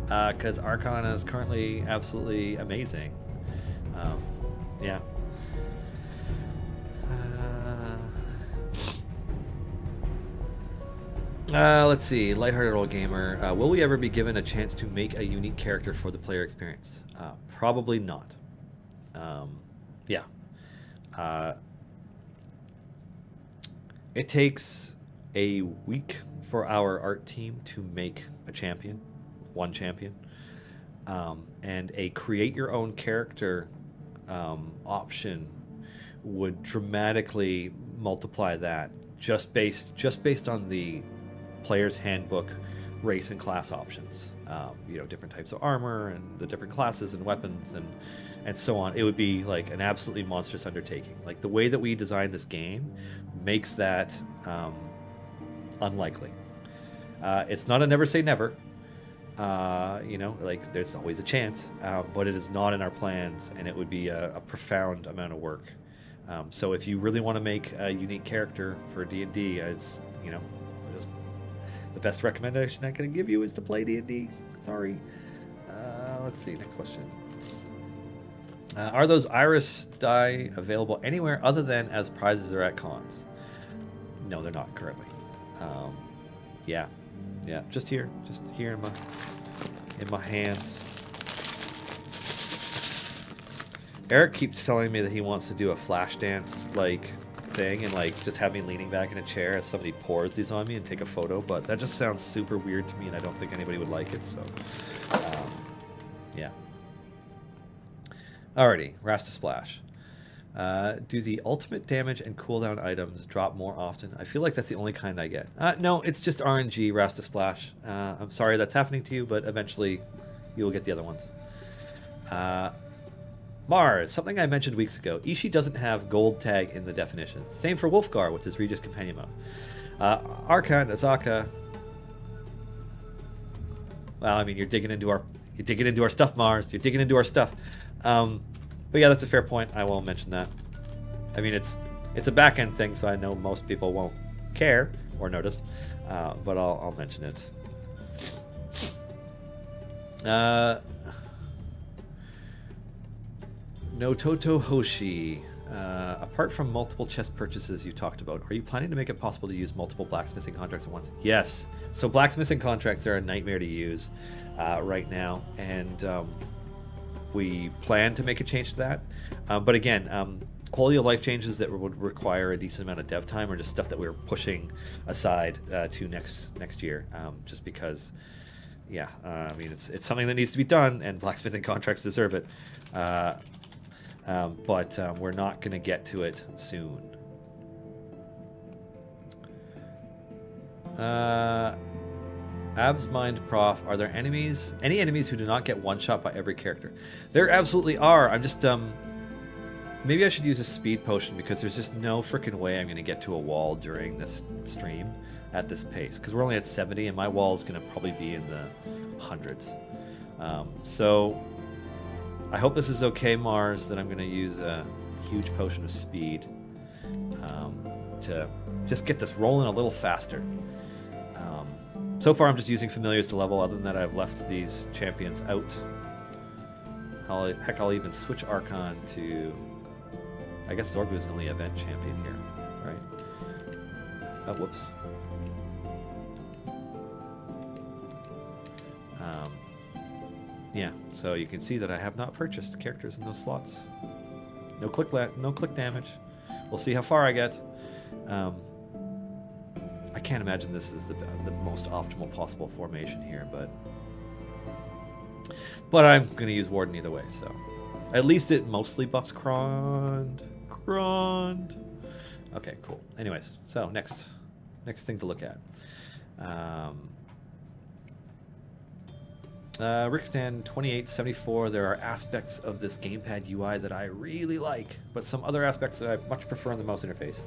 because Archon is currently absolutely amazing. Yeah. Let's see. Lighthearted old gamer. Will we ever be given a chance to make a unique character for the player experience? Probably not. Yeah. It takes a week for our art team to make a champion, one champion, and a create your own character option would dramatically multiply that just based on the player's handbook race and class options. You know, different types of armor and the different classes and weapons and so on. It would be like an absolutely monstrous undertaking. Like the way that we designed this game makes that unlikely. It's not a never say never. You know, like there's always a chance, but it is not in our plans, and it would be a profound amount of work. So if you really want to make a unique character for D&D, you know, the best recommendation I can give you is to play D&D. Sorry. Let's see, next question. Are those iris die available anywhere other than as prizes or at cons? No, they're not currently. Yeah, just here in my hands. Eric keeps telling me that he wants to do a flash dance like thing and like just have me leaning back in a chair as somebody pours these on me and take a photo, but that just sounds super weird to me and I don't think anybody would like it, so yeah. Alrighty, Rasta Splash. Do the ultimate damage and cooldown items drop more often? I feel like that's the only kind I get. No, it's just RNG Rasta Splash. I'm sorry that's happening to you, but eventually you will get the other ones. Mars, something I mentioned weeks ago. Ishii doesn't have gold tag in the definitions. Same for Wolfgar with his Regis Companion mode. Arkan, Azaka. Well, I mean, you're digging into our stuff, Mars. You're digging into our stuff. But yeah, that's a fair point. I will mention that. I mean, it's a back end thing, so I know most people won't care or notice, but I'll mention it. No Toto Hoshi. Apart from multiple chest purchases you talked about, are you planning to make it possible to use multiple blacksmithing contracts at once? Yes. So blacksmithing contracts are a nightmare to use right now, and we plan to make a change to that. But again, quality of life changes that would require a decent amount of dev time are just stuff that we're pushing aside to next year, just because, yeah, I mean, it's something that needs to be done, and blacksmithing contracts deserve it. But we're not going to get to it soon. Abs Mind Prof, are there any enemies who do not get one shot by every character? There absolutely are. I'm just maybe I should use a speed potion because there's just no freaking way I'm going to get to a wall during this stream at this pace, because we're only at 70 and my wall is going to probably be in the hundreds. So I hope this is okay, Mars, that I'm going to use a huge potion of speed to just get this rolling a little faster. So far I'm just using familiars to level. Other than that, I've left these champions out. Heck, I'll even switch Archon to... I guess Zorgu is the only event champion here, right? Oh, whoops. Yeah, so you can see that I have not purchased characters in those slots. No click damage. We'll see how far I get. I can't imagine this is the most optimal possible formation here, but I'm going to use Warden either way, so at least it mostly buffs Krond. Okay, cool. Anyways, so next thing to look at. Rickstan 2874, there are aspects of this gamepad UI that I really like, but some other aspects that I much prefer in the mouse interface.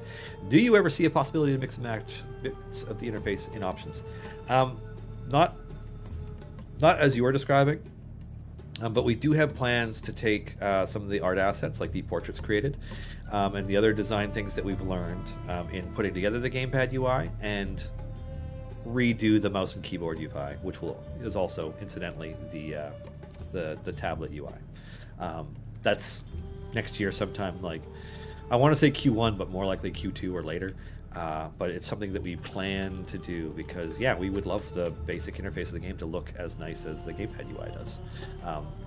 Do you ever see a possibility to mix and match bits of the interface in options? Not as you are describing, but we do have plans to take some of the art assets, like the portraits created, and the other design things that we've learned in putting together the gamepad UI, and redo the mouse and keyboard UI, which is also incidentally the tablet UI. That's next year sometime. Like, I want to say Q1, but more likely Q2 or later. But it's something that we plan to do because, yeah, we would love the basic interface of the game to look as nice as the gamepad UI does.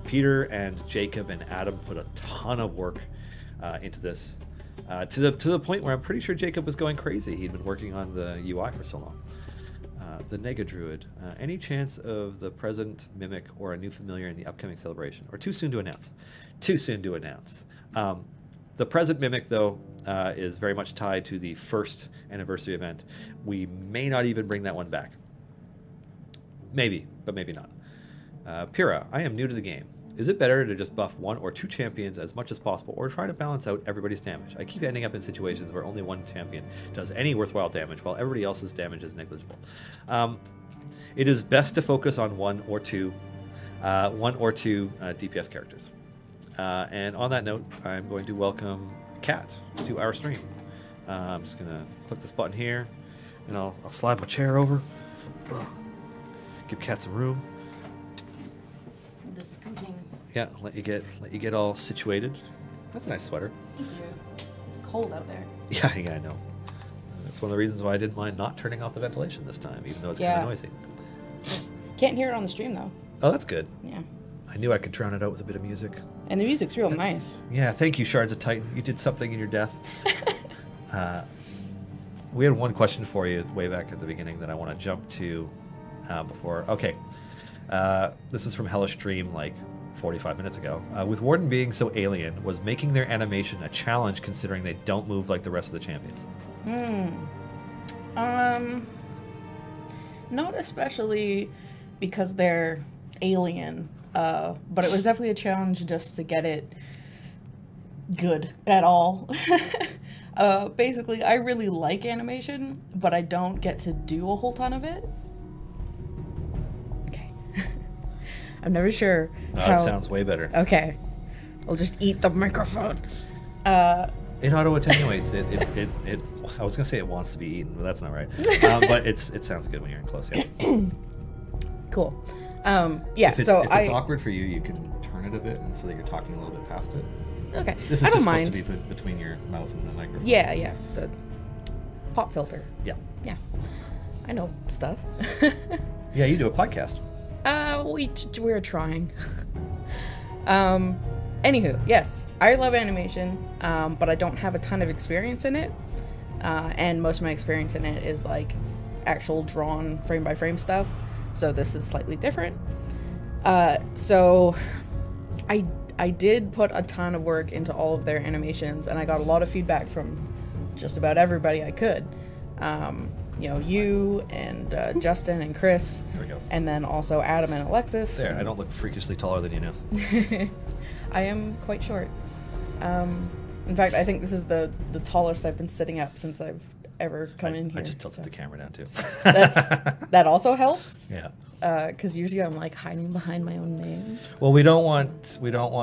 Peter and Jacob and Adam put a ton of work into this, to the point where I'm pretty sure Jacob was going crazy. He'd been working on the UI for so long. The Nega Druid. Any chance of the present Mimic or a new familiar in the upcoming celebration? Or too soon to announce? Too soon to announce. The present Mimic, though, is very much tied to the first anniversary event. We may not even bring that one back. Maybe, but maybe not. Pyrrha, I am new to the game. Is it better to just buff one or two champions as much as possible, or try to balance out everybody's damage? I keep ending up in situations where only one champion does any worthwhile damage, while everybody else's damage is negligible. It is best to focus on one or two DPS characters. And on that note, I'm going to welcome Kat to our stream. I'm just going to click this button here, and I'll slide my chair over. Give Kat some room. The scooting. Yeah, let you get all situated. That's a nice sweater. Thank you. It's cold out there. Yeah, I know. That's one of the reasons why I didn't mind not turning off the ventilation this time, even though it's kind of noisy. Can't hear it on the stream though. Oh, that's good. Yeah. I knew I could drown it out with a bit of music. And the music's real nice. Yeah, thank you, Shards of Titan. You did something in your death. We had one question for you way back at the beginning that I want to jump to before. Okay. This is from Hellish Dream, like 45 minutes ago. With Warden being so alien, was making their animation a challenge considering they don't move like the rest of the champions? Not especially because they're alien, but it was definitely a challenge just to get it good at all. Basically, I really like animation, but I don't get to do a whole ton of it. Okay. I'm never sure That sounds way better. Okay. I'll just eat the microphone. It auto-attenuates. It I was going to say it wants to be eaten, but that's not right. But it sounds good when you're in close. Yeah. Cool. Yeah, if it's awkward for you, you can turn it a bit and so that you're talking a little bit past it. Okay. This is I don't just mind. supposed to be between your mouth and the microphone. Yeah. The pop filter. Yeah. Yeah. I know stuff. Yeah, you do a podcast. We're trying. Anywho, yes, I love animation, but I don't have a ton of experience in it. And most of my experience in it is like actual drawn frame by frame stuff. So this is slightly different. So I did put a ton of work into all of their animations, and I got a lot of feedback from just about everybody I could. You know, you and Justin and Chris. There we go. And then also Adam and Alexis. There, I don't look freakishly taller than you now. I am quite short. In fact, I think this is the tallest I've been sitting up since I've ever come in here. I just tilted the camera down too. That also helps. Yeah. Because usually I'm like hiding behind my own name. Well, we don't want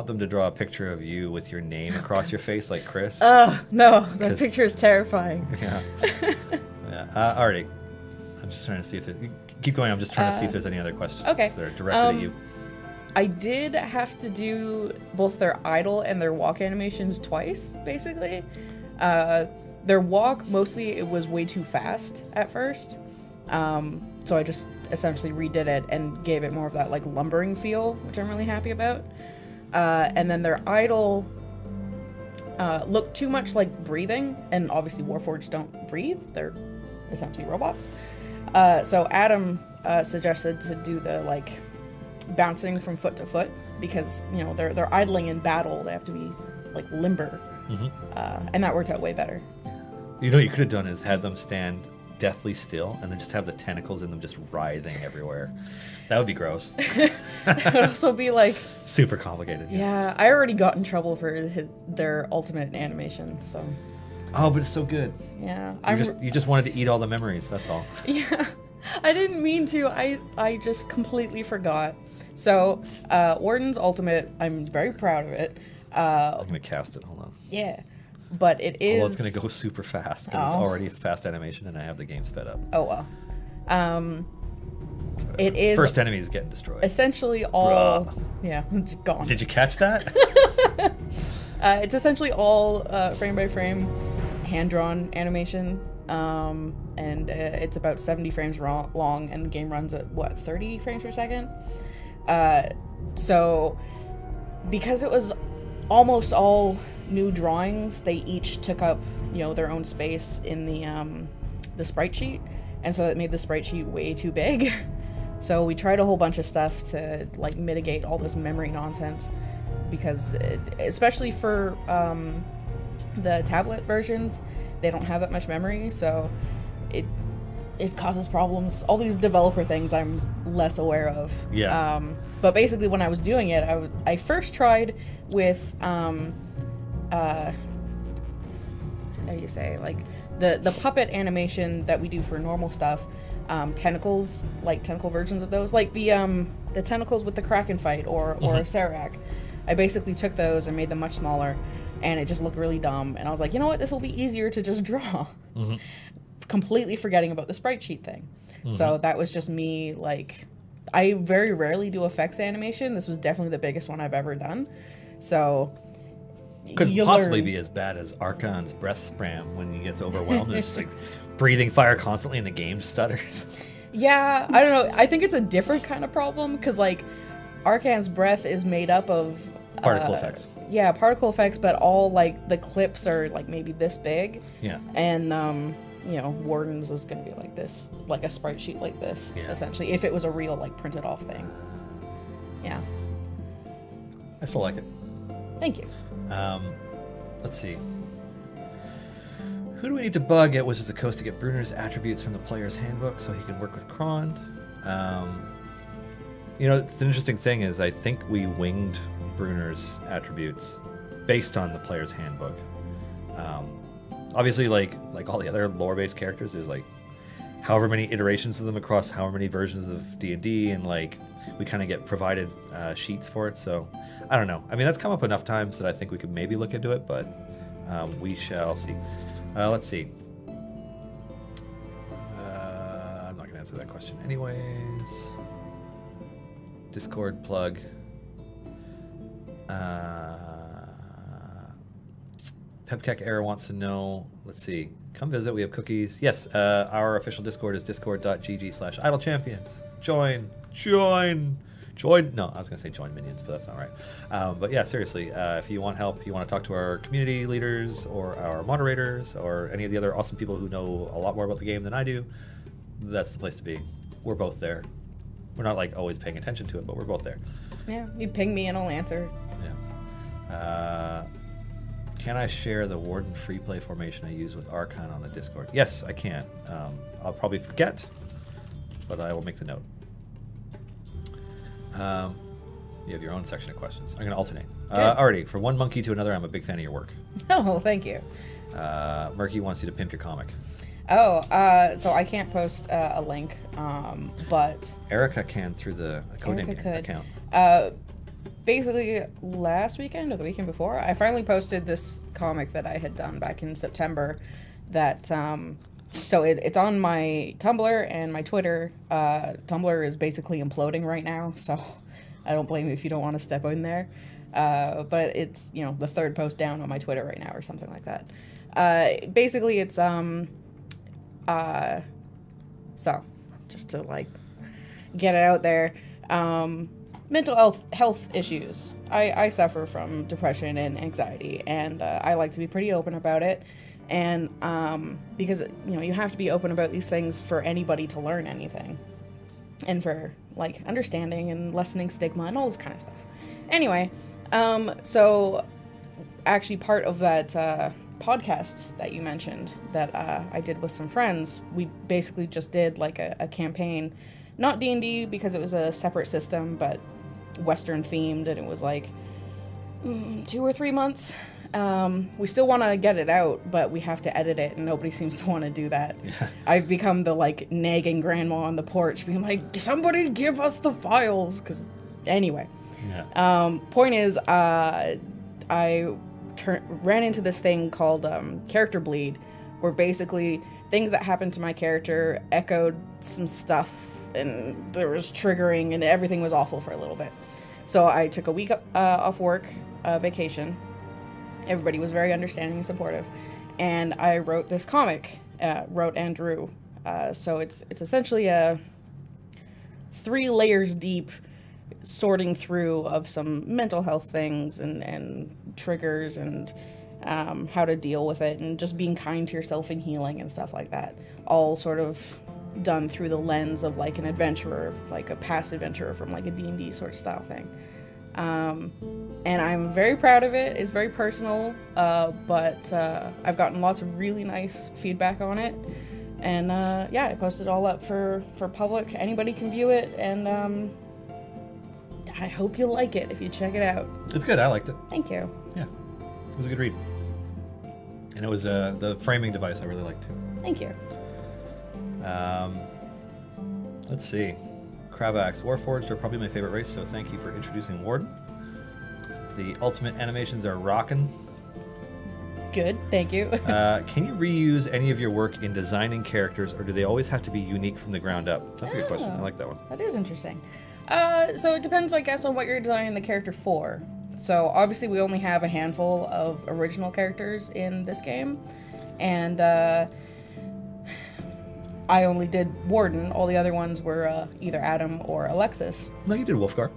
them to draw a picture of you with your name across your face like Chris. No, that picture is terrifying. Yeah. Yeah. Artie, I'm just trying to see if keep going. I'm just trying to see if there's any other questions okay. that are directed at you. I did have to do both their idle and their walk animations twice, basically. Their walk, mostly it was way too fast at first. So I just essentially redid it and gave it more of that like lumbering feel, which I'm really happy about. And then their idle looked too much like breathing, and obviously Warforged don't breathe. They're essentially robots. So Adam suggested to do the like bouncing from foot to foot, because you know they're idling in battle. They have to be like limber, and that worked out way better. You know what you could have done is had them stand deathly still and then just have the tentacles in them just writhing everywhere. That would be gross. It would also be like super complicated. Yeah, I already got in trouble for their ultimate animation, so. Oh, but it's so good. Yeah, you just wanted to eat all the memories. That's all. Yeah, I didn't mean to. I just completely forgot. So, Warden's ultimate, I'm very proud of it. I'm gonna cast it. Hold on. Yeah, but it is. Well, it's gonna go super fast because it's already a fast animation, and I have the game sped up. Oh well. It is. First enemy is getting destroyed. Essentially all. Bruh. Yeah, gone. Did you catch that? It's essentially all frame by frame, hand drawn animation. And it's about 70 frames long, and the game runs at what, 30 frames per second. So because it was almost all new drawings, they each took up, you know, their own space in the sprite sheet, and so it made the sprite sheet way too big. So we tried a whole bunch of stuff to like mitigate all this memory nonsense, because especially for the tablet versions, they don't have that much memory, so it causes problems. All these developer things I'm less aware of. Yeah. But basically, when I was doing it, I first tried with how do you say, like the puppet animation that we do for normal stuff, tentacles, like tentacle versions of those, like the tentacles with the Kraken fight or Serac. I basically took those and made them much smaller, and it just looked really dumb. And I was like, you know what, this will be easier to just draw. Completely forgetting about the sprite sheet thing. So that was just me, like, I very rarely do effects animation. This was definitely the biggest one I've ever done. So couldn't possibly be as bad as Archon's breath spam when he gets overwhelmed. It's just like breathing fire constantly and the game stutters. Yeah, I don't know. I think it's a different kind of problem, because like Arcan's breath is made up of Particle effects. Yeah, particle effects, but all like the clips are like maybe this big. Yeah. And Warden's is gonna be like this, like a sprite sheet like this, essentially, if it was a real like printed off thing. Yeah. I still like it. Thank you. Let's see. Who do we need to bug at Wizards of the Coast to get Bruner's attributes from the player's handbook so he can work with Krond? It's an interesting thing is I think we winged Bruner's attributes based on the player's handbook. Obviously, like all the other lore-based characters, there's like however many iterations of them across however many versions of D&D, and like we kind of get provided sheets for it. So I don't know. I mean, that's come up enough times that I think we could maybe look into it, but we shall see. Let's see. I'm not going to answer that question anyways. Discord plug. Pepkek Era wants to know, let's see, come visit, we have cookies. Yes, our official Discord is discord.gg/idlechampions. Join. No, I was going to say join minions, but that's not right. But yeah, seriously, if you want help, you want to talk to our community leaders or our moderators or any of the other awesome people who know a lot more about the game than I do, that's the place to be. We're both there. We're not like always paying attention to it, but we're both there. Yeah, you ping me and I'll answer. Yeah. Can I share the Warden free play formation I use with Archon on the Discord? Yes, I can. I'll probably forget, but I will make the note. You have your own section of questions. I'm going to alternate. Alrighty, from one monkey to another, I'm a big fan of your work. Oh, thank you. Murky wants you to pimp your comic. Oh, so I can't post a link, but... Erica can through the Codename account. Basically, last weekend or the weekend before, I finally posted this comic that I had done back in September that... So it's on my Tumblr and my Twitter. Tumblr is basically imploding right now, so I don't blame you if you don't want to step in there. But it's, the third post down on my Twitter right now or something like that. Basically, it's, so, just to, like, get it out there, mental health issues. I suffer from depression and anxiety, and I like to be pretty open about it. And because, you have to be open about these things for anybody to learn anything. And for, like, understanding and lessening stigma and all this kind of stuff. Anyway, so actually part of that podcast that you mentioned that I did with some friends, we basically just did, like, a campaign. Not D&D because it was a separate system, but Western themed, and it was, like, 2 or 3 months. We still want to get it out, but we have to edit it, and nobody seems to want to do that. Yeah. I've become the, like, nagging grandma on the porch, being like, somebody give us the files, because, anyway. Yeah. Point is, I ran into this thing called character bleed, where basically things that happened to my character echoed some stuff, and there was triggering, and everything was awful for a little bit. So I took a week off work, vacation. Everybody was very understanding and supportive, and I wrote this comic, wrote and drew. So it's essentially a 3 layers deep sorting through of some mental health things and triggers and how to deal with it, and just being kind to yourself in healing and stuff like that. All sort of done through the lens of, like, an adventurer, like a past adventurer from, like, a D&D sort of style thing. And I'm very proud of it. It's very personal, but I've gotten lots of really nice feedback on it. And yeah, I posted it all up for public. Anybody can view it, and I hope you like it if you check it out. It's good. I liked it. Thank you. Yeah, it was a good read. And it was the framing device I really liked too. Thank you. Let's see. Cravax, Warforged are probably my favorite race, so thank you for introducing Warden. The ultimate animations are rockin'. Good, thank you. Can you reuse any of your work in designing characters, or do they always have to be unique from the ground up? That's a good question. I like that one. That is interesting. So it depends, I guess, on what you're designing the character for. So obviously we only have a handful of original characters in this game, and I only did Warden. All the other ones were either Adam or Alexis. No, you did Wolfgar.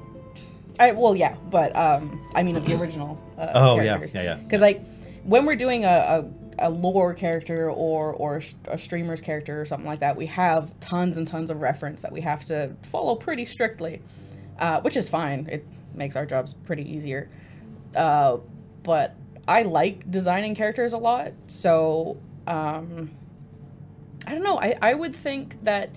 Well, yeah, but I mean of the original Oh, yeah, characters. yeah. Because like when we're doing a lore character or a streamer's character or something like that, we have tons and tons of reference that we have to follow pretty strictly, which is fine. It makes our jobs pretty easier. But I like designing characters a lot, so I don't know. I would think that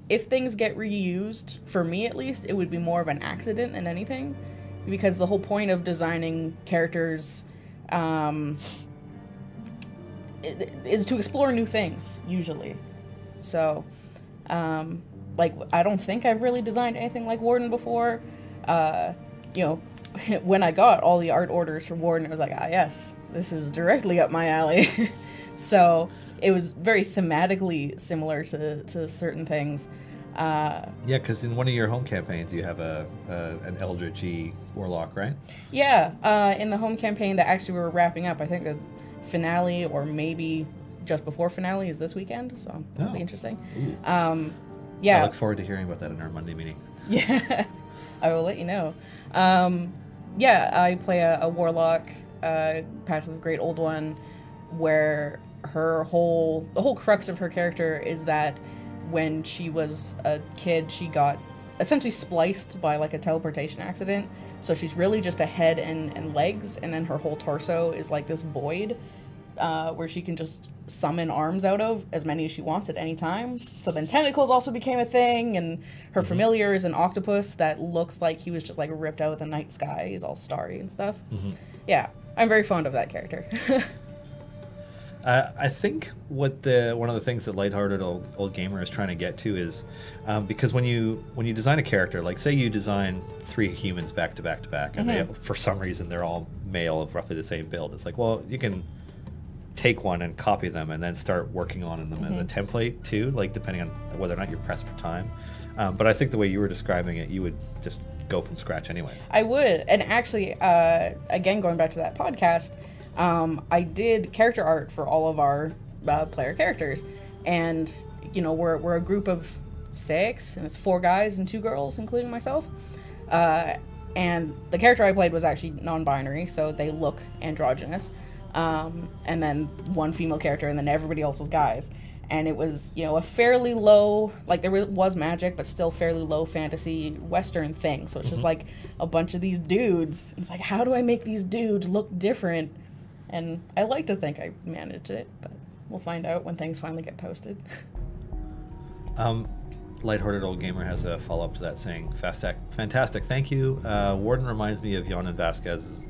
if things get reused, for me at least, it would be more of an accident than anything, because the whole point of designing characters is to explore new things, usually. So, like, I don't think I've really designed anything like Warden before. You know, when I got all the art orders for Warden, it was like, ah, yes, this is directly up my alley. So it was very thematically similar to certain things. Yeah, because in one of your home campaigns, you have an Eldritch warlock, right? Yeah, in the home campaign that actually we're wrapping up, I think the finale, or maybe just before finale, is this weekend, so that'll be interesting. Yeah. I look forward to hearing about that in our Monday meeting. Yeah, I will let you know. Yeah, I play a warlock, Path of the Great Old One, where the whole crux of her character is that when she was a kid, she got essentially spliced by like a teleportation accident. So she's really just a head and legs, and then her whole torso is like this void where she can just summon arms out of, as many as she wants at any time. So then tentacles also became a thing, and her familiar is an octopus that looks like he was just like ripped out of the night sky. He's all starry and stuff. Yeah, I'm very fond of that character. I think one of the things that Lighthearted Old Gamer is trying to get to is because when you design a character, like say you design 3 humans back to back to back, and they, for some reason they're all male of roughly the same build. It's like, well, you can take one and copy them and then start working on them as a template too, like depending on whether or not you're pressed for time. But I think the way you were describing it, you would just go from scratch anyways. I would, and actually, again, going back to that podcast, I did character art for all of our player characters, and you know we're a group of 6, and it's 4 guys and 2 girls, including myself. And the character I played was actually non-binary, so they look androgynous. And then 1 female character, and then everybody else was guys. And it was, you know, a fairly low, like there was magic, but still fairly low fantasy Western thing. So it's just like a bunch of these dudes. It's like, how do I make these dudes look different? And I like to think I managed it, but we'll find out when things finally get posted. Lighthearted Old Gamer has a follow-up to that saying, fantastic, thank you. Warden reminds me of Yonan Vasquez,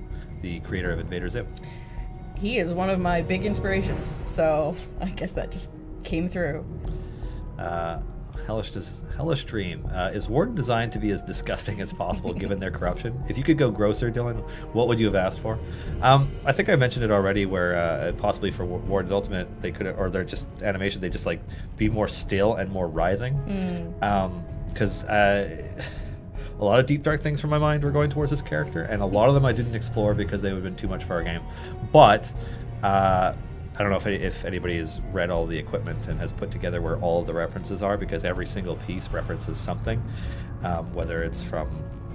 the creator of Invader Zim. He is one of my big inspirations, so I guess that just came through. Hellish Dream. Is Warden designed to be as disgusting as possible given their corruption? If you could go grosser, Dylan, what would you have asked for? I think I mentioned it already where possibly for Warden's Ultimate, they could, or they're just animation, they just like be more still and more writhing. Because a lot of deep dark things from my mind were going towards this character, and a lot of them I didn't explore because they would have been too much for our game. But I don't know if anybody has read all the equipment and has put together where all of the references are, because every single piece references something, whether it's from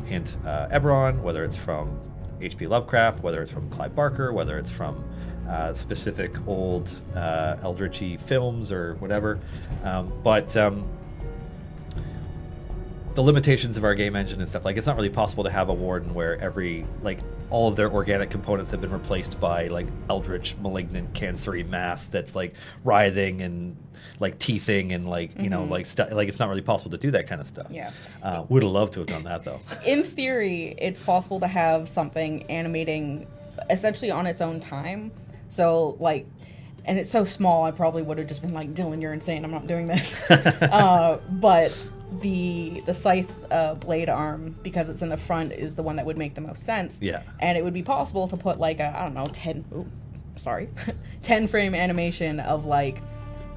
Eberron, whether it's from H.P. Lovecraft, whether it's from Clive Barker, whether it's from specific old Eldritch films or whatever. But the limitations of our game engine and stuff, like it's not really possible to have a Warden where all of their organic components have been replaced by like eldritch malignant cancery mass that's like writhing and like teething and like you know like it's not really possible to do that kind of stuff. Would have loved to have done that though. In theory, it's possible to have something animating essentially on its own time, so like, and it's so small I probably would have just been like, Dylan, you're insane, I'm not doing this. But the scythe blade arm, because it's in the front, is the one that would make the most sense. Yeah. And it would be possible to put like a, I don't know, 10 frame animation of like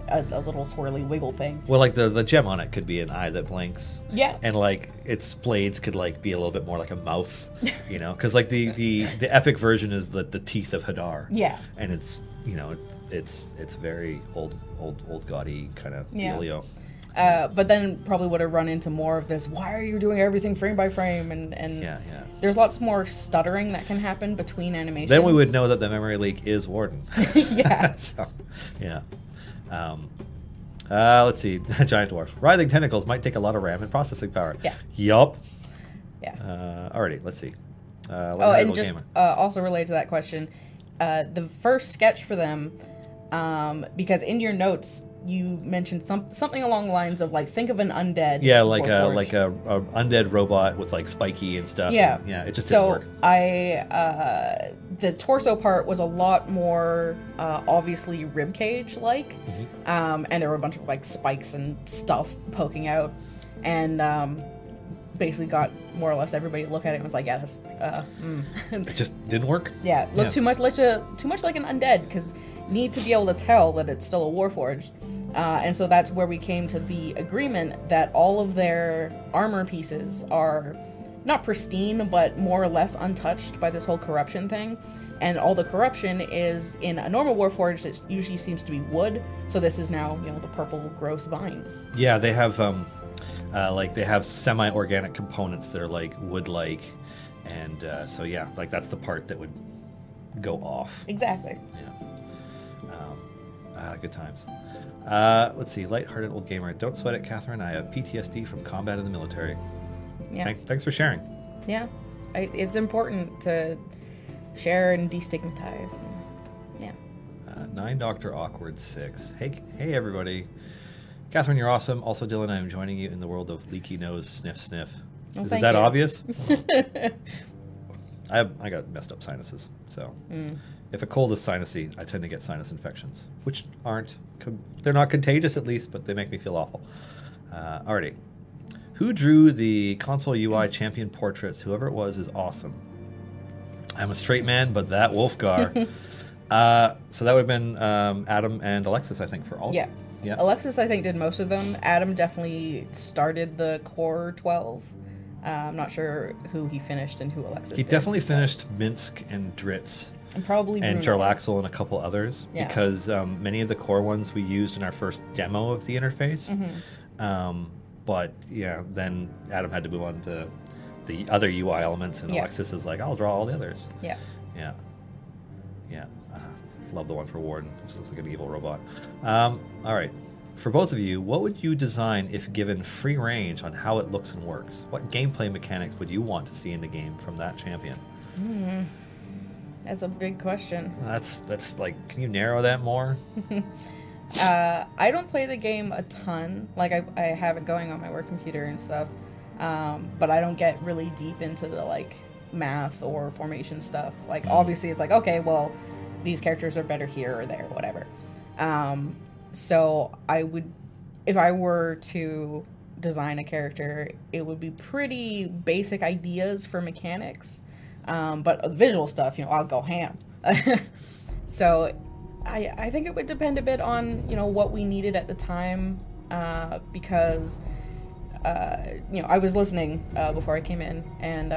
a little swirly wiggle thing. Well, like the gem on it could be an eye that blinks. Yeah. And like its blades could like be a little bit more like a mouth, you know, because like the epic version is the teeth of Hadar. Yeah. And it's, you know, it's very old gaudy kind of dealio. But then probably would have run into more of this, why are you doing everything frame by frame? And Yeah. there's lots more stuttering that can happen between animations. Then we would know that the memory leak is Warden. Yeah. So, yeah. Let's see. Giant dwarf. Writhing tentacles might take a lot of RAM and processing power. Yeah. Yup. Yeah. Alrighty, let's see. And just also related to that question, the first sketch for them, because in your notes you mentioned something along the lines of like, think of an undead. Yeah, like a Warforged. undead robot with like spiky and stuff. Yeah. And, it just didn't work. The torso part was a lot more obviously ribcage like, and there were a bunch of like spikes and stuff poking out, and basically got more or less everybody to look at it and was like, yeah, that's It just didn't work. yeah, looked too much like an undead, because need to be able to tell that it's still a Warforged. And so that's where we came to the agreement that all of their armor pieces are not pristine, but more or less untouched by this whole corruption thing. And all the corruption is in a normal Warforged, it usually seems to be wood. So this is now, the purple gross vines. Yeah, they have they have semi-organic components that are like wood-like, and so yeah, like that's the part that would go off. Exactly. Yeah. Good times. Let's see. Lighthearted old gamer. Don't sweat it, Catherine. I have PTSD from combat in the military. Yeah. Thanks for sharing. Yeah. It's important to share and destigmatize. Yeah. 9 Dr. Awkward 6. Hey everybody. Catherine, you're awesome. Also, Dylan, I am joining you in the world of leaky nose sniff sniff. Well, Is it that obvious? I got messed up sinuses, so if a cold is sinusy, I tend to get sinus infections, which they're not contagious at least, but they make me feel awful. Alrighty. Who drew the console UI champion portraits? Whoever it was is awesome. I'm a straight man, but that Wolfgar. So that would have been Adam and Alexis, I think, for all. Yeah. Yeah. Alexis, I think, did most of them. Adam definitely started the core 12. I'm not sure who he finished and who Alexis He did. definitely finished Minsk and Dritz. And probably And Bruno. Jarlaxle and a couple others, because many of the core ones we used in our first demo of the interface. But yeah, then Adam had to move on to the other UI elements, and Alexis is like, I'll draw all the others. Yeah. Yeah. Yeah. Love the one for Warden. It just looks like an evil robot. All right. For both of you, what would you design if given free range on how it looks and works? What gameplay mechanics would you want to see in the game from that champion? That's a big question. That's like, can you narrow that more? I don't play the game a ton. Like, I have it going on my work computer and stuff. But I don't get really deep into the, like, math or formation stuff. Like, obviously it's like, okay, well, these characters are better here or there, whatever. So I would, if I were to design a character, it would be pretty basic ideas for mechanics. But visual stuff, I'll go ham. So I think it would depend a bit on, what we needed at the time, because, I was listening before I came in, and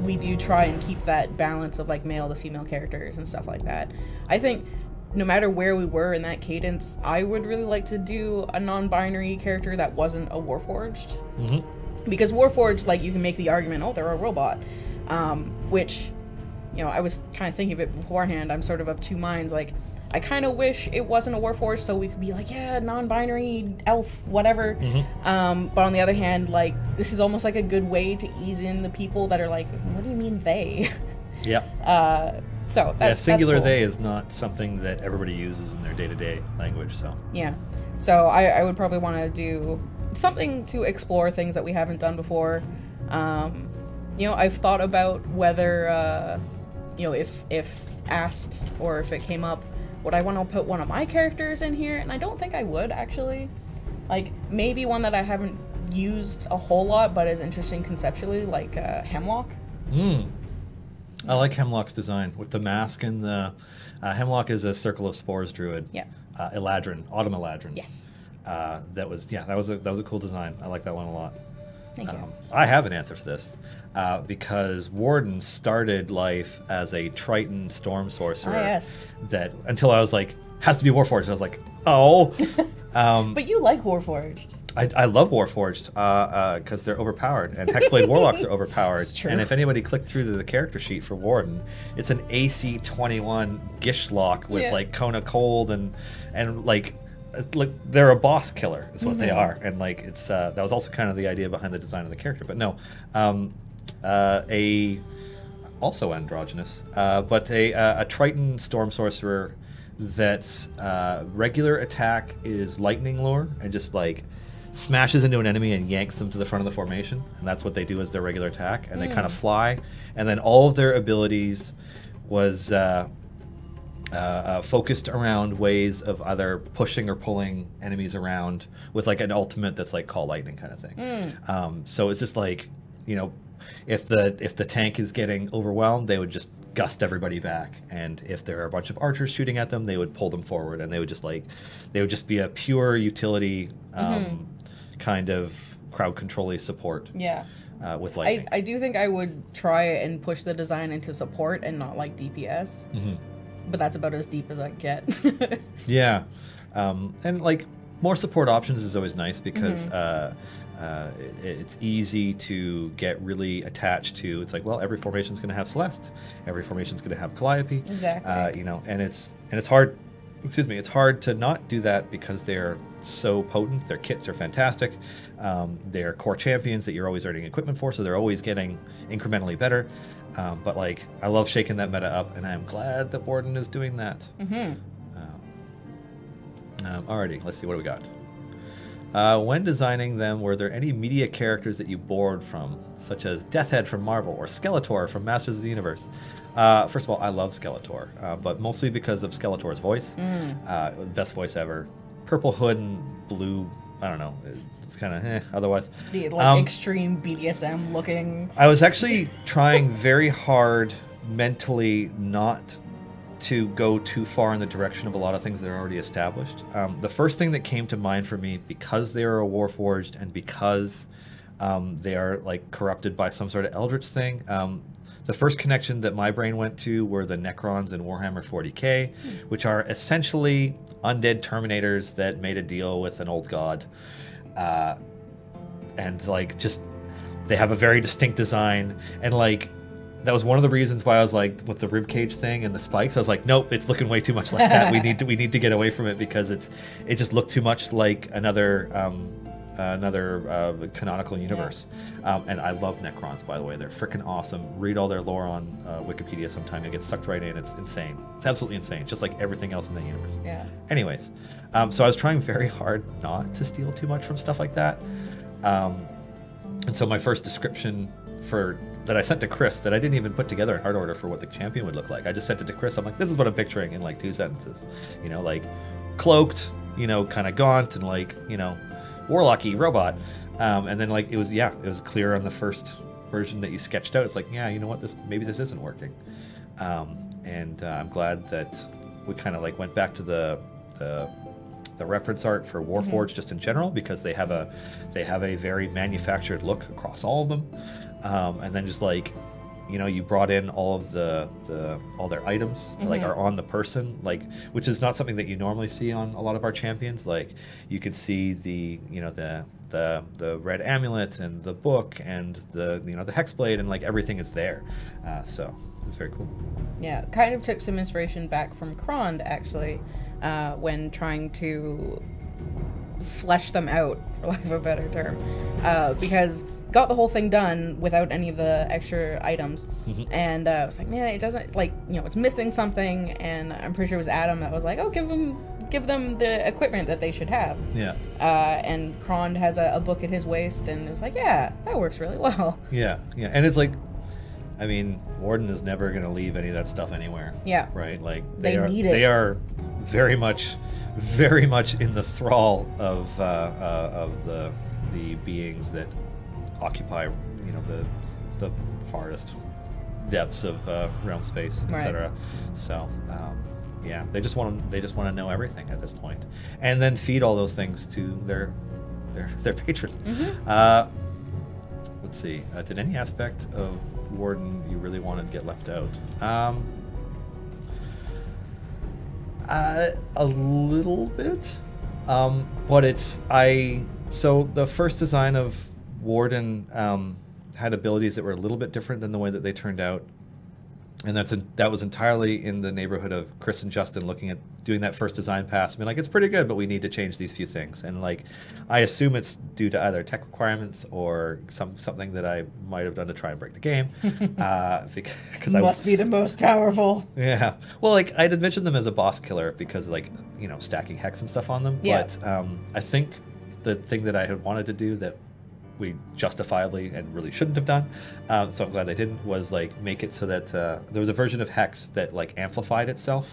we do try and keep that balance of, like, male to female characters and stuff like that. I think no matter where we were in that cadence, I would really like to do a non-binary character that wasn't a Warforged. Because Warforged, like, you can make the argument, oh, they're a robot, which... I was kind of thinking of it beforehand. I'm sort of two minds. Like, I kind of wish it wasn't a Warforged, so we could be like, yeah, non-binary, elf, whatever. But on the other hand, like, this is almost like a good way to ease in the people that are like, what do you mean they? Yeah. So that's singular that's cool. they is not something that everybody uses in their day-to-day language. So yeah. So I would probably want to do something to explore things that we haven't done before. I've thought about whether. If asked or if it came up, would I want to put one of my characters in here? And I don't think I would, actually. Like, maybe one that I haven't used a whole lot but is interesting conceptually, like Hemlock. I like Hemlock's design with the mask and the... Hemlock is a Circle of Spores druid. Yeah. Eladrin, Autumn Eladrin. Yes. That was a cool design. I like that one a lot. Thank you. I have an answer for this. Because Warden started life as a Triton Storm Sorcerer. Ah, yes. That, until I was like, has to be Warforged. I was like, oh. But you like Warforged. I love Warforged because they're overpowered, and Hexblade Warlocks are overpowered. It's true. And if anybody clicked through the character sheet for Warden, it's an AC 21 Gishlock with like Kona Cold and like they're a boss killer is what they are, and like it's that was also kind of the idea behind the design of the character. But no, also androgynous, but a Triton Storm Sorcerer that's regular attack is lightning lure and just like smashes into an enemy and yanks them to the front of the formation, and that's what they do as their regular attack, and they kind of fly, and then all of their abilities was focused around ways of either pushing or pulling enemies around with like an ultimate that's like call lightning kind of thing. So it's just like, you know, if the tank is getting overwhelmed, they would just gust everybody back, and if there are a bunch of archers shooting at them, they would pull them forward, and they would just be a pure utility kind of crowd control-y support. Yeah. With lightning. I do think I would try and push the design into support and not like DPS. But that's about as deep as I get. Yeah. And like more support options is always nice because it's easy to get really attached to. It's like, well, every formation's going to have Celeste, every formation's going to have Calliope. Exactly. You know, and it's hard. Excuse me. It's hard to not do that because they're so potent. Their kits are fantastic. They're core champions that you're always earning equipment for, so they're always getting incrementally better. But like, I love shaking that meta up, and I'm glad that Warden is doing that. Alrighty, let's see what do we got. When designing them, were there any media characters that you borrowed from, such as Deathhead from Marvel or Skeletor from Masters of the Universe? First of all, I love Skeletor, but mostly because of Skeletor's voice. Best voice ever. Purple hood and blue, I don't know. It's kind of otherwise. The like extreme BDSM looking. I was actually trying very hard mentally not to go too far in the direction of a lot of things that are already established. The first thing that came to mind for me, because they are a Warforged and because they are like corrupted by some sort of Eldritch thing, the first connection that my brain went to were the Necrons in Warhammer 40k, which are essentially undead Terminators that made a deal with an old god. And like, just, they have a very distinct design, and like, that was one of the reasons why I was like, with the ribcage thing and the spikes, I was like, nope, it's looking way too much like that. We need to get away from it because it just looked too much like another canonical universe. And I love Necrons, by the way. They're freaking awesome. Read all their lore on Wikipedia sometime. You'll get sucked right in. It's insane. It's absolutely insane, just like everything else in the universe. Yeah. Anyways, so I was trying very hard not to steal too much from stuff like that. And so my first description that I sent to Chris, that I didn't even put together in hard order for what the champion would look like. I just sent it to Chris. I'm like, this is what I'm picturing in like 2 sentences. You know, like cloaked, you know, kind of gaunt and like, you know, warlocky robot. And then like it was clear on the first version that you sketched out. It's like, yeah, you know what, maybe this isn't working. And I'm glad that we kind of like went back to the reference art for Warforged just in general, because they have a very manufactured look across all of them. And then just like, you know, you brought in all of all their items like are on the person, like, which is not something that you normally see on a lot of our champions. Like you could see the red amulet and the book and the hexblade, and like everything is there. So it's very cool. Yeah, kind of took some inspiration back from Krond actually, when trying to flesh them out, for lack of a better term, because got the whole thing done without any of the extra items, and I was like, man, it doesn't, like, you know, it's missing something. And I'm pretty sure it was Adam that was like, oh, give them the equipment that they should have. Yeah. And Krond has a book at his waist, and it was like, yeah, that works really well. Yeah, and it's like, I mean, Warden is never going to leave any of that stuff anywhere. Yeah. Right? Like they need it. They are very much in the thrall of the beings that occupy, you know, the farthest depths of realm space, etc. So yeah, they just want to know everything at this point, and then feed all those things to their patrons. Let's see. Did any aspect of Warden you really wanted to get left out? A little bit. But so the first design of Warden had abilities that were a little bit different than the way that they turned out. And that was entirely in the neighborhood of Chris and Justin looking at doing that first design pass and being like, it's pretty good, but we need to change these few things. And like, I assume it's due to either tech requirements or something that I might have done to try and break the game. Because must be the most powerful. Yeah. Well, like I had mentioned them as a boss killer because like, stacking hex and stuff on them. Yeah. But I think the thing that I had wanted to do that we justifiably and really shouldn't have done, so I'm glad they didn't, was like make it so that there was a version of hex that like amplified itself,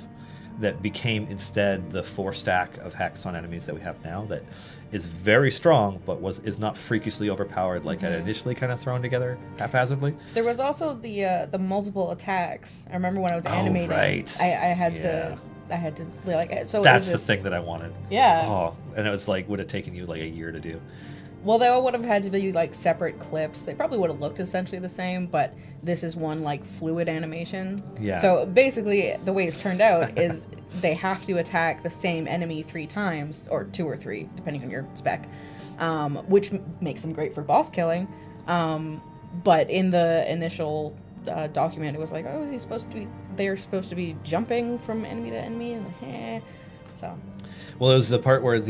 that became instead the 4-stack of hex on enemies that we have now, that is very strong but is not freakishly overpowered like I had initially kind of thrown together haphazardly. There was also the multiple attacks. I remember when I was animating, right. I had to like, so that's the thing that I wanted. Yeah. Oh, and it was like, would have taken you like a year to do. Well, they all would have had to be like separate clips. They probably would have looked essentially the same, but this is one like fluid animation. Yeah. So basically, the way it's turned out is they have to attack the same enemy 3 times, or 2 or 3, depending on your spec, which makes them great for boss killing. But in the initial document, it was like, oh, is he supposed to be? They're supposed to be jumping from enemy to enemy, and so. Well, it was the part where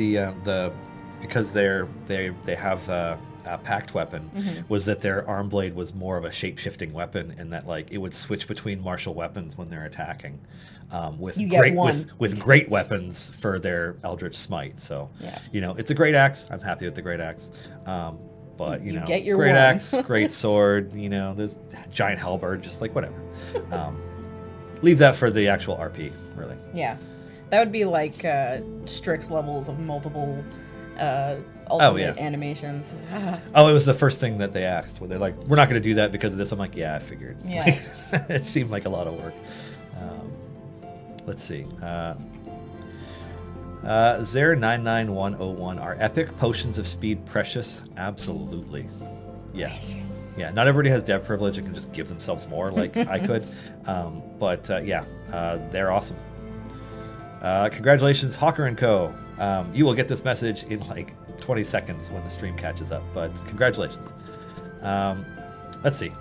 because they have a packed weapon, was that their arm blade was more of a shape-shifting weapon, and that like it would switch between martial weapons when they're attacking, with great weapons for their Eldritch Smite. So it's a great axe. I'm happy with the great axe. But you get your great axe, great sword. There's giant halberd, just like whatever. Leave that for the actual RP, really. Yeah, that would be like Strix levels of multiple. Ultimate animations. Oh, it was the first thing that they asked, where they're like, we're not going to do that because of this. I'm like, yeah, I figured. Yeah. It seemed like a lot of work. Let's see. Zer99101, are epic potions of speed precious? Absolutely. Yes. Precious. Yeah, not everybody has dev privilege and can just give themselves more like I could. But they're awesome. Congratulations, Hawker & Co. You will get this message in like 20 seconds when the stream catches up, but congratulations. Let's see.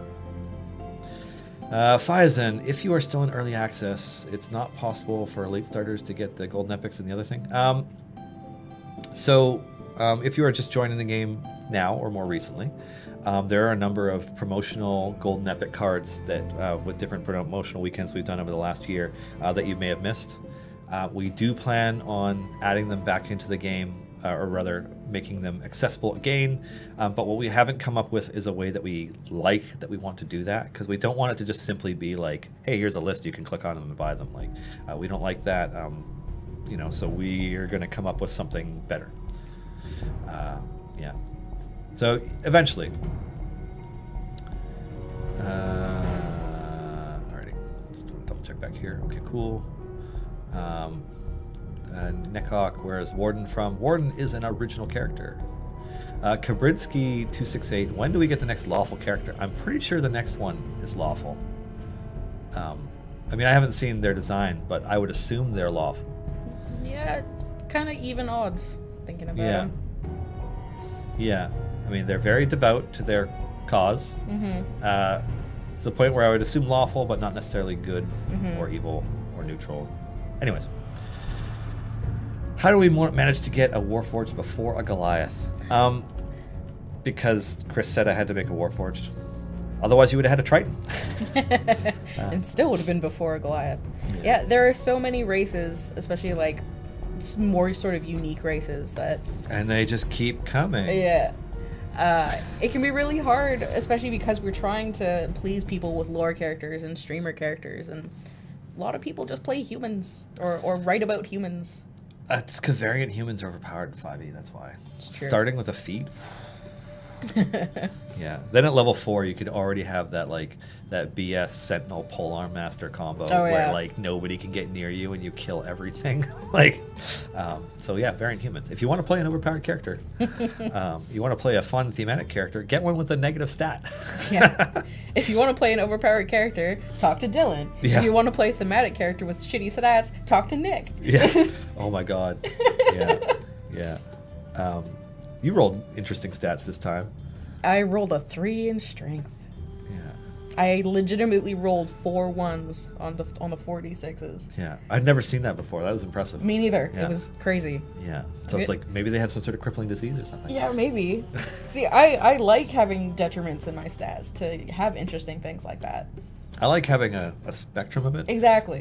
Faizan, if you are still in early access, it's not possible for late starters to get the golden epics and the other thing. If you are just joining the game now or more recently, there are a number of promotional golden epic cards that with different promotional weekends we've done over the last year that you may have missed. We do plan on adding them back into the game, or rather making them accessible again, but what we haven't come up with is a way that we want to do that, because we don't want it to just simply be like, hey, here's a list, you can click on them and buy them. Like, we don't like that, so we are going to come up with something better. Yeah. So eventually. Alrighty, just want to double check back here. Okay, cool. Nekok, where is Warden from? Warden is an original character. Kabrinsky268, when do we get the next lawful character? I'm pretty sure the next one is lawful. I haven't seen their design, but I would assume they're lawful. Yeah, kind of even odds, thinking about them. Yeah, they're very devout to their cause. To the point where I would assume lawful, but not necessarily good or evil or neutral. Anyways, how do we manage to get a Warforged before a Goliath? Because Chris said I had to make a Warforged. Otherwise, you would have had a Triton. And still would have been before a Goliath. Yeah, there are so many races, especially like more sort of unique races that... And they just keep coming. Yeah. It can be really hard, especially because we're trying to please people with lore characters and streamer characters, and a lot of people just play humans or write about humans. It's because variant humans are overpowered in 5e, that's why. True. Starting with a feat. Yeah. Then at level 4, you could already have that that BS Sentinel Polearm Master combo where like nobody can get near you and you kill everything. So yeah, variant humans. If you want to play an overpowered character, you want to play a fun thematic character, get one with a negative stat. Yeah. If you want to play an overpowered character, talk to Dylan. Yeah. If you want to play a thematic character with shitty stats, talk to Nick. Yeah. Oh my god. Yeah. Yeah. You rolled interesting stats this time. I rolled a 3 in strength. Yeah. I legitimately rolled 4 ones on the 4d6s. Yeah. I'd never seen that before. That was impressive. Me neither. Yeah. It was crazy. Yeah. So it's like maybe they have some sort of crippling disease or something. Yeah, maybe. See, I like having detriments in my stats to have interesting things like that. I like having a spectrum of it. Exactly.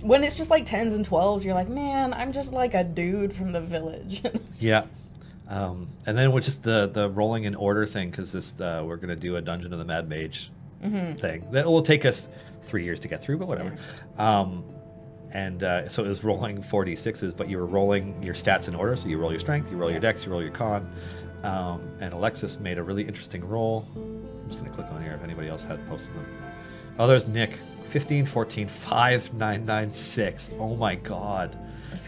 When it's just like 10s and 12s, you're like, man, I'm just like a dude from the village. Yeah. And then with just the rolling in order thing, because this we're going to do a Dungeon of the Mad Mage thing. That will take us 3 years to get through, but whatever. Yeah. So it was rolling 4d6s, but you were rolling your stats in order. So you roll your strength, you roll your dex, you roll your con. And Alexis made a really interesting roll. I'm just going to click on here if anybody else had posted them. Oh, there's Nick. 15, 14, 5, 9, 9, 6. Oh my god.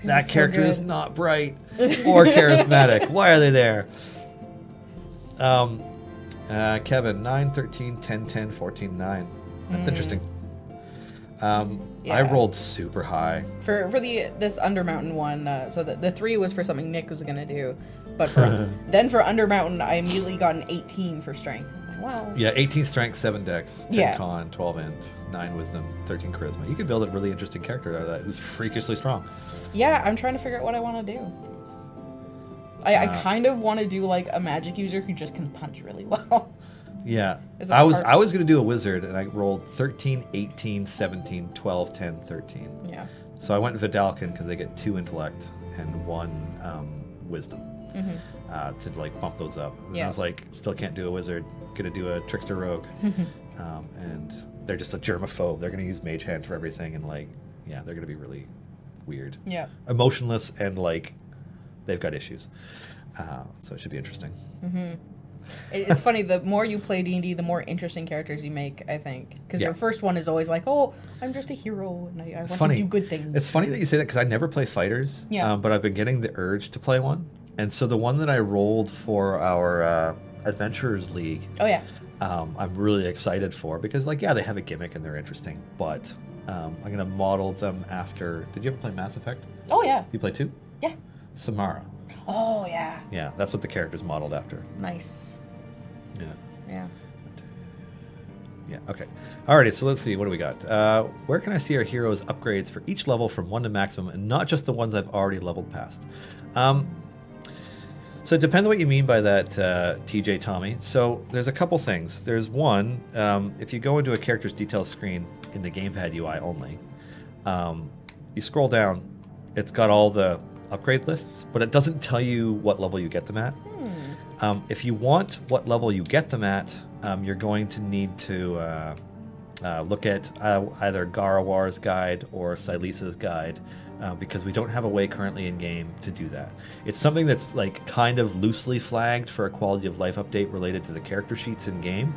That character is not bright or charismatic. Why are they there? Kevin, 9, 13, 10, 10, 14, 9. That's interesting. I rolled super high. For this Undermountain one, so the 3 was for something Nick was going to do. But then for Undermountain, I immediately got an 18 for strength. I'm like, wow. Yeah, 18 strength, 7 dex, 10 con, 12 int, 9 wisdom, 13 charisma. You could build a really interesting character out of that who's freakishly strong. Yeah, I'm trying to figure out what I want to do. I kind of want to do like a magic user who just can punch really well. Yeah. I was going to do a wizard, and I rolled 13, 18, 17, 12, 10, 13. Yeah. So I went Vidalkin because they get 2 intellect and 1 wisdom to like bump those up. And I was like, still can't do a wizard. Going to do a trickster rogue. And they're just a germaphobe. They're going to use mage hand for everything, and like, yeah, they're going to be really weird. Yeah. Emotionless, and like they've got issues. So it should be interesting. It's funny, the more you play D&D, the more interesting characters you make, I think. Because your first one is always like, oh, I'm just a hero, and I want to do good things. It's funny that you say that, because I never play fighters, but I've been getting the urge to play one. And so the one that I rolled for our Adventurers League, I'm really excited for, because like, yeah, they have a gimmick and they're interesting, but I'm going to model them after... Did you ever play Mass Effect? Oh, yeah. You play 2? Yeah. Samara. Oh, yeah. Yeah, that's what the character's modeled after. Nice. Yeah. Yeah. Yeah, okay. Alrighty, so let's see. What do we got? Where can I see our heroes' upgrades for each level from 1 to maximum, and not just the ones I've already leveled past? So it depends on what you mean by that, TJ Tommy. So there's a couple things. There's one, if you go into a character's details screen in the gamepad UI only, you scroll down, it's got all the upgrade lists, but it doesn't tell you what level you get them at. If you want what level you get them at, you're going to need to look at either Garawar's guide or Silesa's guide, because we don't have a way currently in game to do that. It's something that's like kind of loosely flagged for a quality of life update related to the character sheets in game.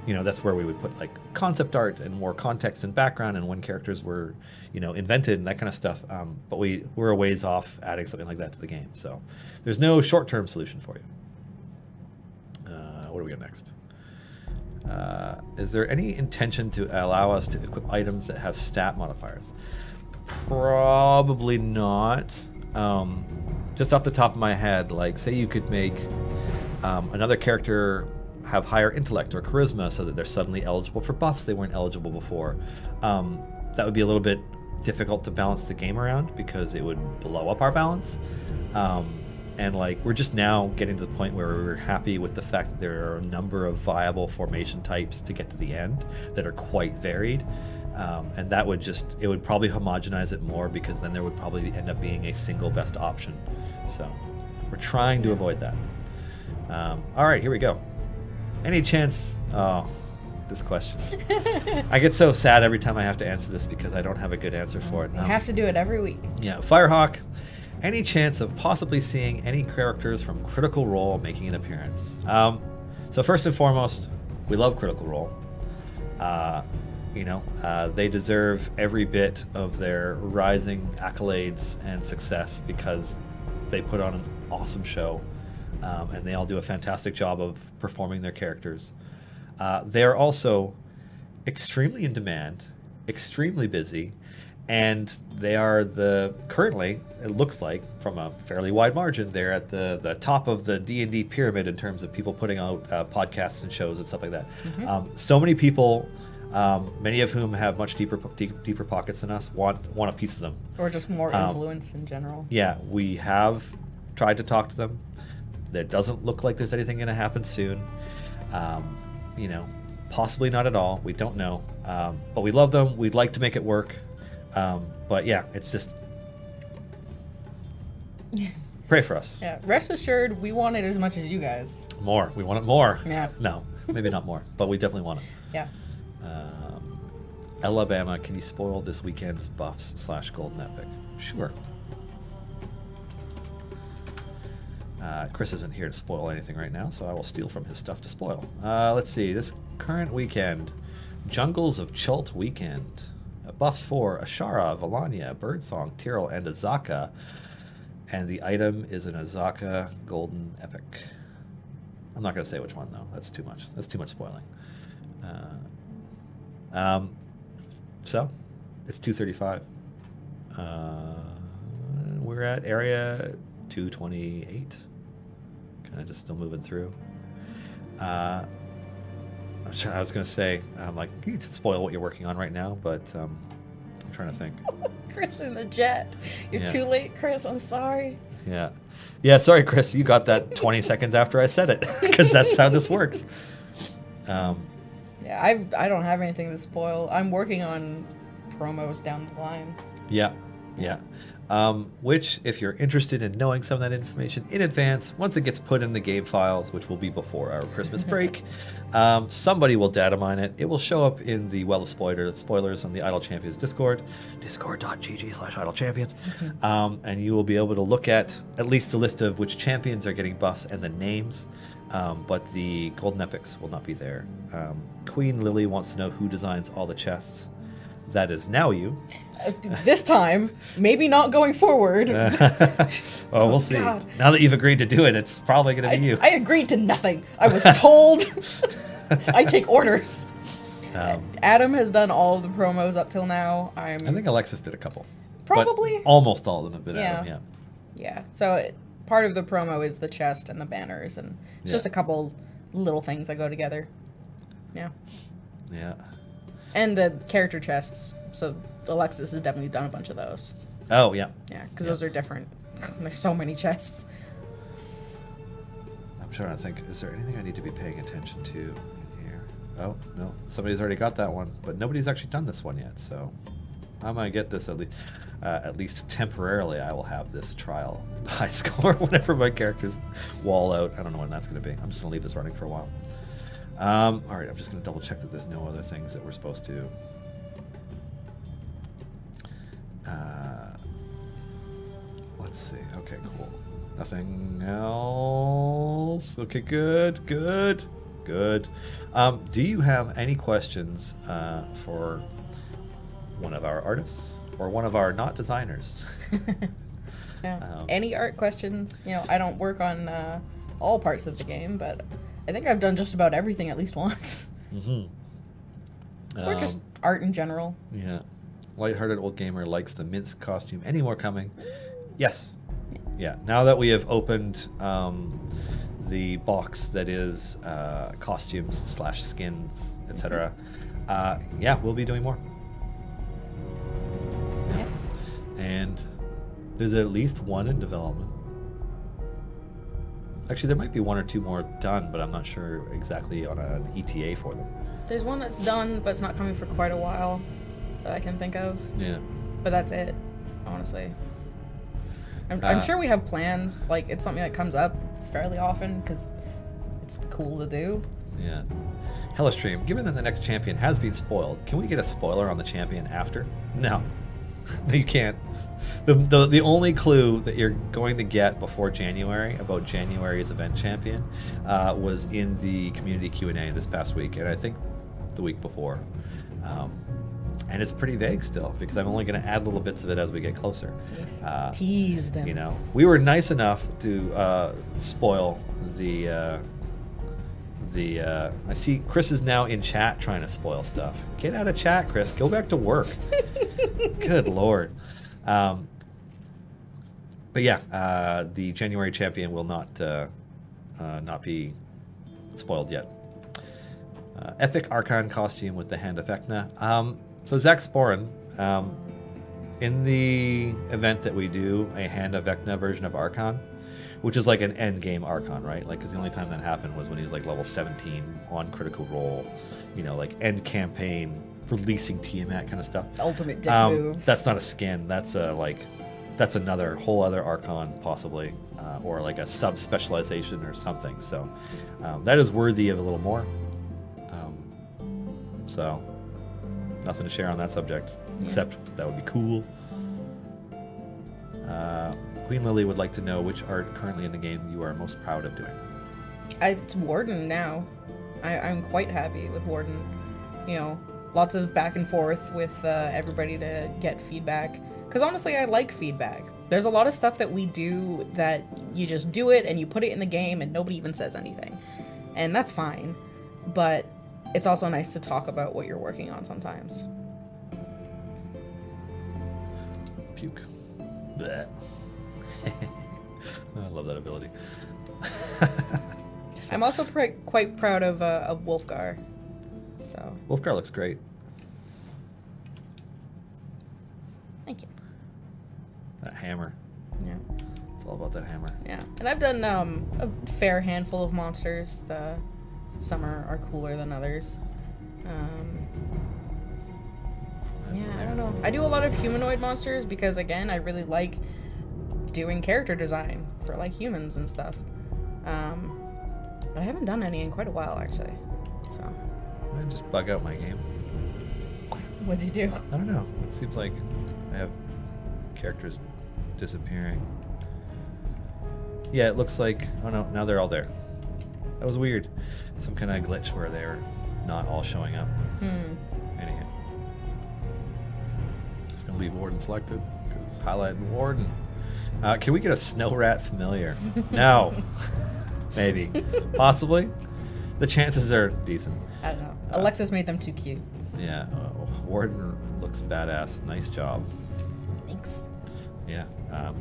You know, that's where we would put like concept art and more context and background and when characters were, you know, invented and that kind of stuff. But we're a ways off adding something like that to the game. So there's no short-term solution for you. What do we got next? Is there any intention to allow us to equip items that have stat modifiers? Probably not. Just off the top of my head, like say you could make another character have higher intellect or charisma so that they're suddenly eligible for buffs they weren't eligible before. That would be a little bit difficult to balance the game around because it would blow up our balance. And like we're just now getting to the point where we're happy with the fact that there are a number of viable formation types to get to the end that are quite varied. And that would just, it would probably homogenize it more because then there would probably end up being a single best option. So we're trying to avoid that. All right, here we go. Any chance, this question. I get so sad every time I have to answer this because I don't have a good answer for it. You have to do it every week. Yeah, Firehawk. Any chance of possibly seeing any characters from Critical Role making an appearance? So first and foremost, we love Critical Role. You know, they deserve every bit of their rising accolades and success because they put on an awesome show, and they all do a fantastic job of performing their characters. They are also extremely in demand, extremely busy, And they are currently, it looks like, from a fairly wide margin, they're at the top of the D&D pyramid in terms of people putting out podcasts and shows and stuff like that. So many people, many of whom have much deeper pockets than us, want a piece of them. Or just more influence in general. Yeah, we have tried to talk to them. It doesn't look like there's anything going to happen soon. You know, possibly not at all. We don't know. But we love them. We'd like to make it work. But yeah, it's just pray for us. Yeah, rest assured, we want it as much as you guys. More. We want it more. Yeah. No, maybe not more, but we definitely want it. Yeah. Alabama, can you spoil this weekend's buffs / golden epic? Sure. Chris isn't here to spoil anything right now, so I will steal from his stuff to spoil. Let's see. This current weekend, Jungles of Chult weekend. Buffs for Ashara, Valanya, Birdsong, Tyrell, and Azaka. And the item is an Azaka Golden Epic. I'm not going to say which one, though. That's too much. That's too much spoiling. So, it's 235. We're at area 228. Kind of just still moving through. I was going to say, I'm like, you can spoil what you're working on right now, but I'm trying to think. Chris in the jet. You're too late, Chris. I'm sorry. Yeah. Yeah, sorry, Chris. You got that 20 seconds after I said it, because that's how this works. Yeah, I don't have anything to spoil. I'm working on promos down the line. Yeah, yeah. Which, if you're interested in knowing some of that information in advance, once it gets put in the game files, which will be before our Christmas break, somebody will data mine it. It will show up in the Well of Spoilers on the Idle Champions Discord, discord.gg/idlechampions, and you will be able to look at least the list of which champions are getting buffs and the names, but the Golden Epics will not be there. Queen Lily wants to know who designs all the chests. That is now you. This time, maybe not going forward. Well, we'll see. God. Now that you've agreed to do it, it's probably going to be you. I agreed to nothing. I was told. I take orders. Adam has done all of the promos up till now. I think Alexis did a couple. Probably. But almost all of them have been Adam, yeah. Yeah. So part of the promo is the chest and the banners, and it's just a couple little things that go together. Yeah. Yeah. And the character chests. So Alexis has definitely done a bunch of those. Oh, yeah. Yeah, because those are different. There's so many chests. I'm trying to think. Is there anything I need to be paying attention to in here? Oh, no. Somebody's already got that one. But nobody's actually done this one yet, so I'm going to get this at least temporarily. I will have this trial high score whenever my characters wall out. I don't know when that's going to be. I'm just going to leave this running for a while. All right, I'm just going to double check that there's no other things that we're supposed to... let's see. Okay, cool. Nothing else. Okay, good. Do you have any questions for one of our artists or one of our not designers? Yeah. Any art questions? You know, I don't work on all parts of the game, but I think I've done just about everything at least once. Or just art in general. Yeah. Lighthearted Old Gamer likes the Minsk costume. Any more coming? Yes. Yeah. Now that we have opened the box that is costumes / skins, etc., yeah, we'll be doing more. Yeah. And there's at least one in development. Actually, there might be one or two more done, but I'm not sure exactly on an ETA for them. There's one that's done, but it's not coming for quite a while that I can think of. Yeah. But that's it, honestly. I'm sure we have plans. Like, it's something that comes up fairly often because it's cool to do. Yeah. Hellastream, given that the next champion has been spoiled, can we get a spoiler on the champion after? No. No, you can't. The only clue that you're going to get before January about January's event champion was in the community Q&A this past week, and I think the week before. And it's pretty vague still, because I'm only going to add little bits of it as we get closer. Tease them. You know, we were nice enough to spoil the I see Chris is now in chat trying to spoil stuff. Get out of chat, Chris. Go back to work. Good Lord. But yeah, the January champion will not be spoiled yet. Epic Archon costume with the Hand of Vecna. So Zach Sporen, in the event that we do a Hand of Vecna version of Archon, which is like an end game Archon, right? Like, because the only time that happened was when he was like level 17 on Critical Role, you know, like end campaign, releasing Tiamat kind of stuff. Ultimate dick move. That's not a skin. That's that's another whole other Archon possibly, or like a sub specialization or something. So that is worthy of a little more. So nothing to share on that subject, except that would be cool. Queen Lily would like to know which art currently in the game you are most proud of doing. It's Warden now. I'm quite happy with Warden. You know, lots of back and forth with everybody to get feedback. Because honestly, I like feedback. There's a lot of stuff that we do that you just do it and you put it in the game and nobody even says anything. And that's fine. But it's also nice to talk about what you're working on sometimes. Puke. Blech. I love that ability. I'm also quite proud of Wolfgar. So Wolfgar looks great. thank you. That hammer. Yeah. It's all about that hammer. Yeah. And I've done a fair handful of monsters. Some are cooler than others. Yeah, I don't know. I do a lot of humanoid monsters because, again, I really like doing character design for like humans and stuff. But I haven't done any in quite a while, actually. So I just bug out my game. what'd you do? I don't know. It seems like I have characters disappearing. Yeah, it looks like... Oh no, now they're all there. That was weird. Some kind of glitch where they're not all showing up. Anyhow. Just gonna leave Warden selected, because highlighting Warden. Can we get a Snow Rat familiar? No. Maybe. Possibly. The chances are decent. I don't know. Alexis made them too cute. Yeah. Warden looks badass. Nice job. Thanks. Yeah. I'm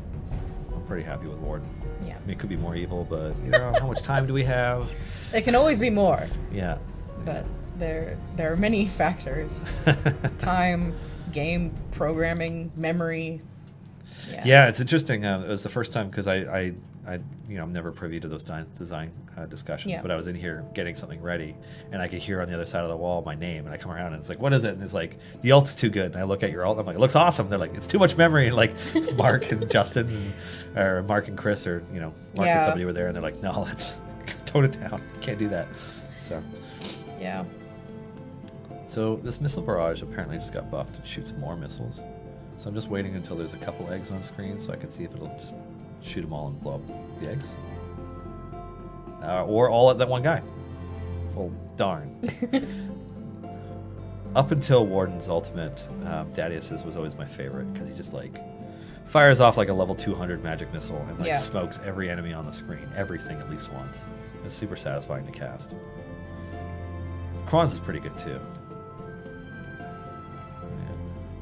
pretty happy with Warden. Yeah. I mean, it could be more evil, but you know, how much time do we have? There can always be more. Yeah. But there are many factors. Time, game, programming, memory. Yeah, it's interesting. It was the first time because I you know, I'm never privy to those design discussions, but I was in here getting something ready, and I could hear on the other side of the wall my name, and I come around and it's like, what is it? And it's like, the alt's too good. And I look at your alt, I'm like, it looks awesome. They're like, it's too much memory. And like Mark and Justin, or Mark and Chris, or you know, Mark and somebody were there, and they're like, no, let's tone it down. Can't do that. So. Yeah. So this missile barrage apparently just got buffed and shoots more missiles. So I'm just waiting until there's a couple eggs on screen so I can see if it'll just shoot them all and blow up the eggs. Or all at that one guy. Well, darn. Up until Warden's ultimate, Dadius's was always my favorite because he just like fires off like a level 200 magic missile and like smokes every enemy on the screen. Everything at least once. It's super satisfying to cast. Kron's is pretty good too.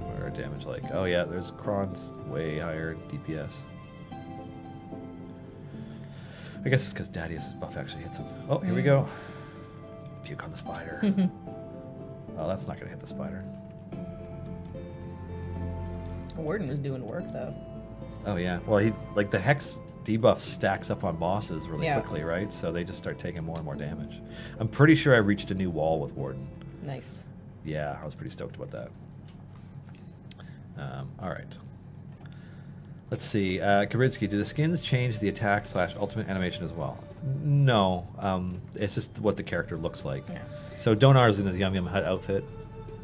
What are damage like? Oh yeah, there's Kron's way higher DPS. I guess it's because Dadius's buff actually hits him. Oh, here we go. Puke on the spider. Oh, that's not going to hit the spider. Warden was doing work, though. Oh, yeah. Well, he like the Hex debuff stacks up on bosses really quickly, right? So they just start taking more and more damage. I'm pretty sure I reached a new wall with Warden. Nice. Yeah, I was pretty stoked about that. All right. Let's see. Kabridsky, do the skins change the attack / ultimate animation as well? No. It's just what the character looks like. Yeah. So Donar's in his Yum Yum Hut outfit.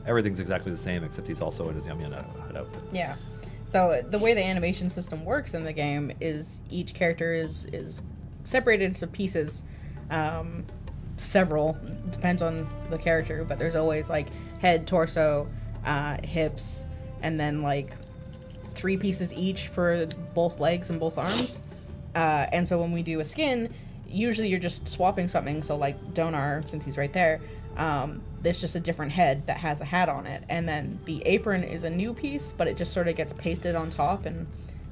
Everything's exactly the same, except he's also in his Yum Yum Hut outfit. Yeah. So the way the animation system works in the game is each character is separated into pieces. Several. Depends on the character, but there's always like head, torso, hips, and then like 3 pieces each for both legs and both arms. And so when we do a skin, usually you're just swapping something. So like Donar, since he's right there, there's just a different head that has a hat on it. And then the apron is a new piece, but it just sort of gets pasted on top and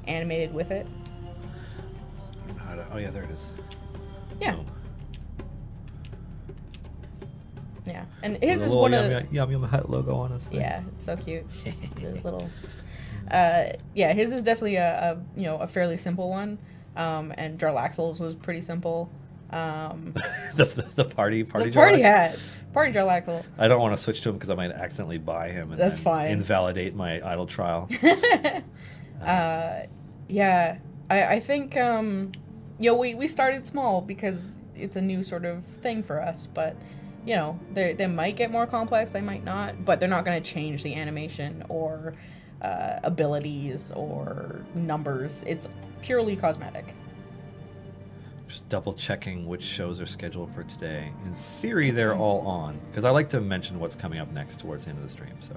animated with it. Oh yeah, there it is. Yeah. Oh. Yeah, and his There's is a one little of Yum Yum Hut logo on us. Yeah, it's so cute. The little, yeah, his is definitely a you know, a fairly simple one, and Jarlaxle's was pretty simple. the party hat, party Jarlaxle. I don't want to switch to him because I might accidentally buy him and That's then fine. invalidate my idle trial. Yeah, I think you know, we started small because it's a new sort of thing for us, but you know, they might get more complex, they might not, but they're not going to change the animation or abilities or numbers. It's purely cosmetic. Just double checking which shows are scheduled for today. In theory, they're all on, because I like to mention what's coming up next towards the end of the stream. So,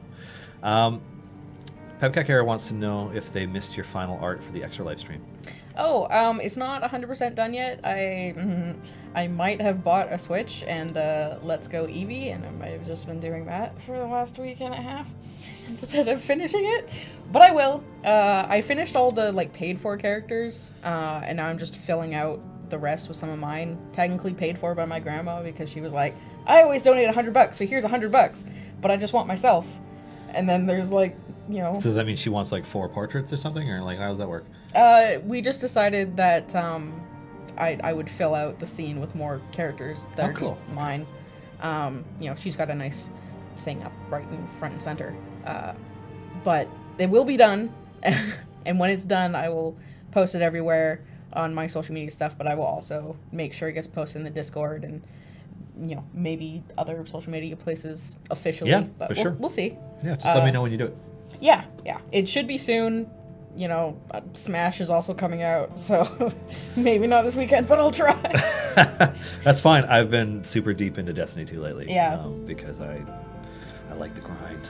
Pepcakera wants to know if they missed your final art for the extra live stream. Oh, it's not 100% done yet. I might have bought a Switch and Let's Go Eevee, and I might have just been doing that for the last week and a half instead of finishing it. But I will. I finished all the like paid for characters, and now I'm just filling out the rest with some of mine, technically paid for by my grandma because she was like, I always donate $100, so here's $100, but I just want myself. And then there's like, you know. So does that mean she wants like 4 portraits or something, or like how does that work? We just decided that I would fill out the scene with more characters that are cool. just mine. You know, she's got a nice thing up right in front and center. But they will be done, and when it's done, I will post it everywhere on my social media stuff, but I will also make sure it gets posted in the Discord and, you know, maybe other social media places officially. Yeah, but for sure. We'll see. Yeah, just let me know when you do it. Yeah. It should be soon. You know, Smash is also coming out, so maybe not this weekend, but I'll try. That's fine. I've been super deep into Destiny 2 lately. Yeah. Because I like the grind.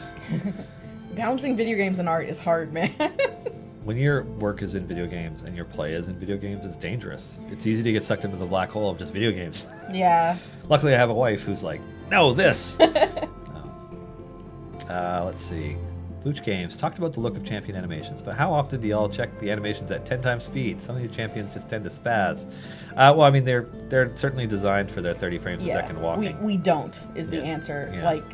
Balancing video games and art is hard, man. When your work is in video games and your play is in video games, it's dangerous. It's easy to get sucked into the black hole of just video games. Yeah. Luckily, I have a wife who's like, no, this. Let's see. Luch Games talked about the look of champion animations, but how often do y'all check the animations at 10 times speed? Some of these champions just tend to spaz. Well, I mean, they're certainly designed for their 30 frames a second walking. We don't is the answer. Yeah. Like,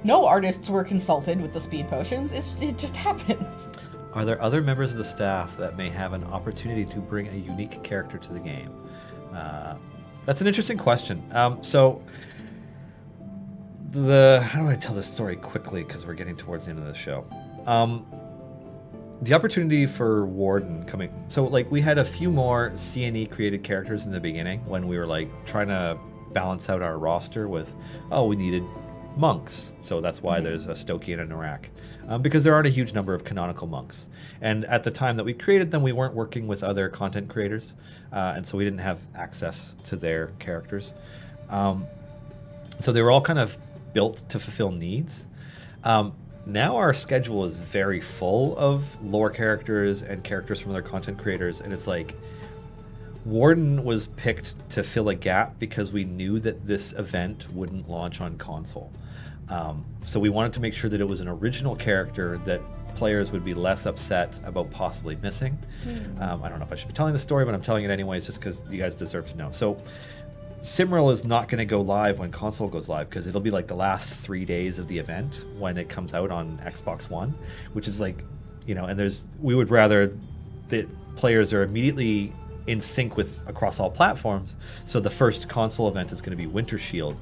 no artists were consulted with the speed potions. It just happens. Are there other members of the staff that may have an opportunity to bring a unique character to the game? That's an interesting question. So, how do I tell this story quickly, because we're getting towards the end of the show. The opportunity for Warden coming... So, like, we had a few more CNE created characters in the beginning when we were, like, trying to balance out our roster with, we needed monks. So that's why there's a Stokian and a Narak. Because there aren't a huge number of canonical monks. And at the time that we created them, we weren't working with other content creators. And so we didn't have access to their characters. So they were all kind of built to fulfill needs. Now our schedule is very full of lore characters and characters from other content creators. And it's like, Warden was picked to fill a gap because we knew that this event wouldn't launch on console. So we wanted to make sure that it was an original character that players would be less upset about possibly missing. I don't know if I should be telling the story, but I'm telling it anyways just because you guys deserve to know. So Cimmeral is not going to go live when console goes live because it'll be like the last 3 days of the event when it comes out on Xbox One, which is like, you know, and we would rather that players are immediately in sync with across all platforms. So the first console event is going to be Winter Shield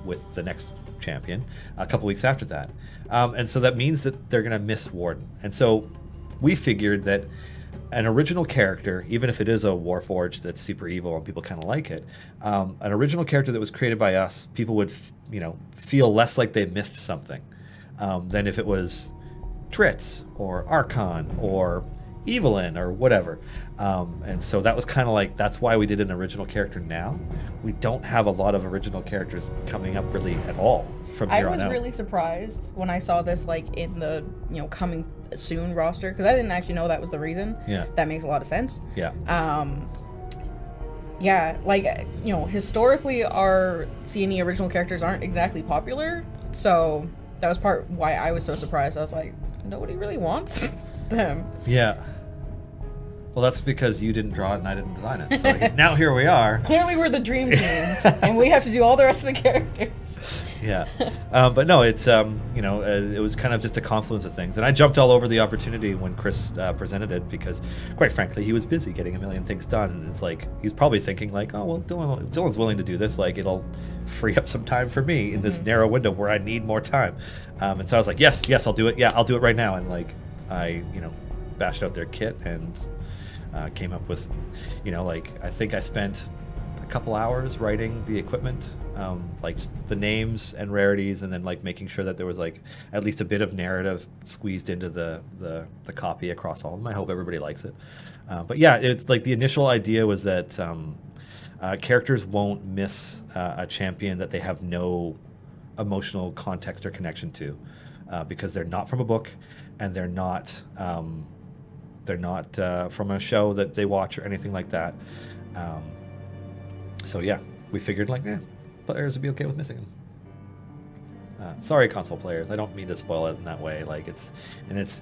with the next champion a couple weeks after that. And so that means that they're going to miss Warden. And so we figured that an original character, even if it is a Warforged that's super evil and people kind of like it, an original character that was created by us, people would feel less like they missed something than if it was Tritz or Archon or Evelyn or whatever. And so that was kind of like, that's why we did an original character now. We don't have a lot of original characters coming up really at all from here on out. I was really surprised when I saw this like in the coming soon roster, because I didn't actually know that was the reason. Yeah. That makes a lot of sense. Yeah. yeah, like, you know, historically our C&E original characters aren't exactly popular, so that was part why I was so surprised. I was like, nobody really wants them. Yeah. Well, that's because you didn't draw it and I didn't design it. So now here we are. Clearly we're the dream team, and we have to do all the rest of the characters. Yeah. But no, it's, you know, it was kind of just a confluence of things. And I jumped all over the opportunity when Chris presented it because, quite frankly, he was busy getting a million things done. And it's like, he's probably thinking like, oh, well, Dylan's willing to do this. Like, it'll free up some time for me in this narrow window where I need more time. And so I was like, yes, I'll do it. Yeah, I'll do it right now. And like, I, you know, bashed out their kit and came up with, you know, like, I think I spent a couple hours writing the equipment, like just the names and rarities, and then like making sure that there was like at least a bit of narrative squeezed into the copy across all of them. I hope everybody likes it. But yeah, it's like the initial idea was that characters won't miss a champion that they have no emotional context or connection to, because they're not from a book and they're not from a show that they watch or anything like that. So yeah, we figured like, players would be okay with missing them. Sorry, console players. I don't mean to spoil it in that way. Like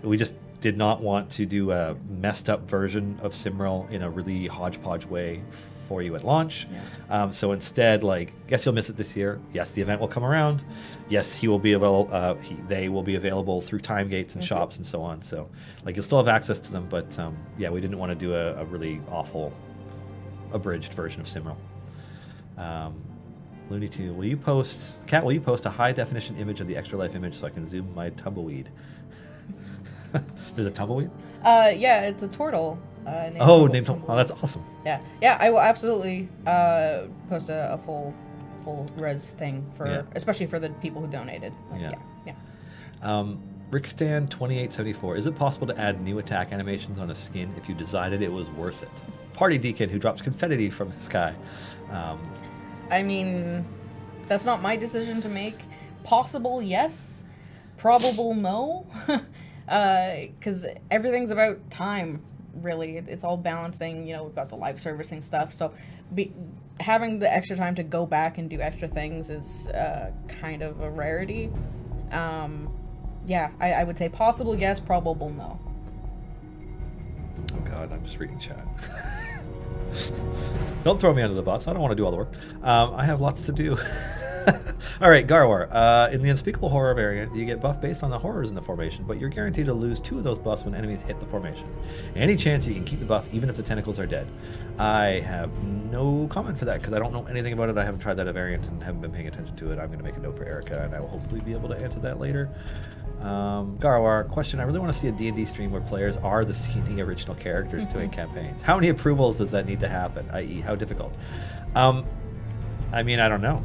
we just did not want to do a messed up version of Simril in a really hodgepodge way for you at launch. Yeah. So instead, like, yes, you'll miss it this year. Yes, the event will come around. Yes, he will be available. They will be available through time gates and shops and so on. So, like, you'll still have access to them. But yeah, we didn't want to do a really awful, abridged version of Simril. Looney Tune, will you post a high definition image of the Extra Life image so I can zoom my tumbleweed? There's a tumbleweed? Yeah, it's a turtle. Named Tumbleweed. Oh, that's awesome. Yeah, I will absolutely post a full res thing for, especially for the people who donated. Yeah. Rickstan 2874. Is it possible to add new attack animations on a skin if you decided it was worth it? Party Deacon who drops confetti from the sky. I mean, that's not my decision to make. Possible, yes. Probable, no. Because everything's about time, really. It's all balancing. You know, we've got the live servicing stuff. So having the extra time to go back and do extra things is kind of a rarity. Yeah, I would say possible, yes. Probable, no. Oh, God, I'm just reading chat. Don't throw me under the bus. I don't want to do all the work. I have lots to do. All right, Garwar. In the Unspeakable Horror variant, you get buff based on the horrors in the formation, but you're guaranteed to lose 2 of those buffs when enemies hit the formation. Any chance you can keep the buff even if the tentacles are dead? I have no comment for that because I don't know anything about it. I haven't tried that variant and haven't been paying attention to it. I'm going to make a note for Erica, and I will hopefully be able to answer that later. Garwar, question. I really want to see a D&D stream where players are the C&E original characters doing campaigns. How many approvals does that need to happen, i.e. how difficult? I mean, I don't know.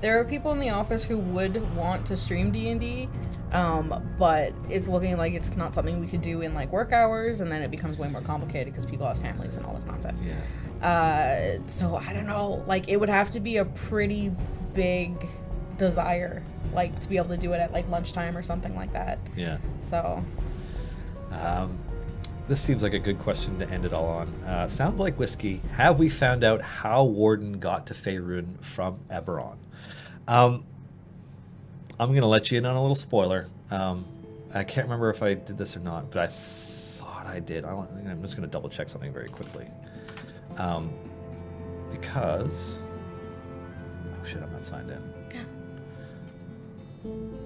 There are people in the office who would want to stream D&D, but it's looking like it's not something we could do in like work hours, and then it becomes way more complicated because people have families and all this nonsense. Yeah. So I don't know. Like, it would have to be a pretty big desire, like to be able to do it at like lunchtime or something like that. Yeah. So. This seems like a good question to end it all on. Sounds like whiskey. Have we found out how Warden got to Faerun from Eberron? I'm going to let you in on a little spoiler. I can't remember if I did this or not, but I thought I did. I'm just going to double check something very quickly. Because... Oh shit, I'm not signed in.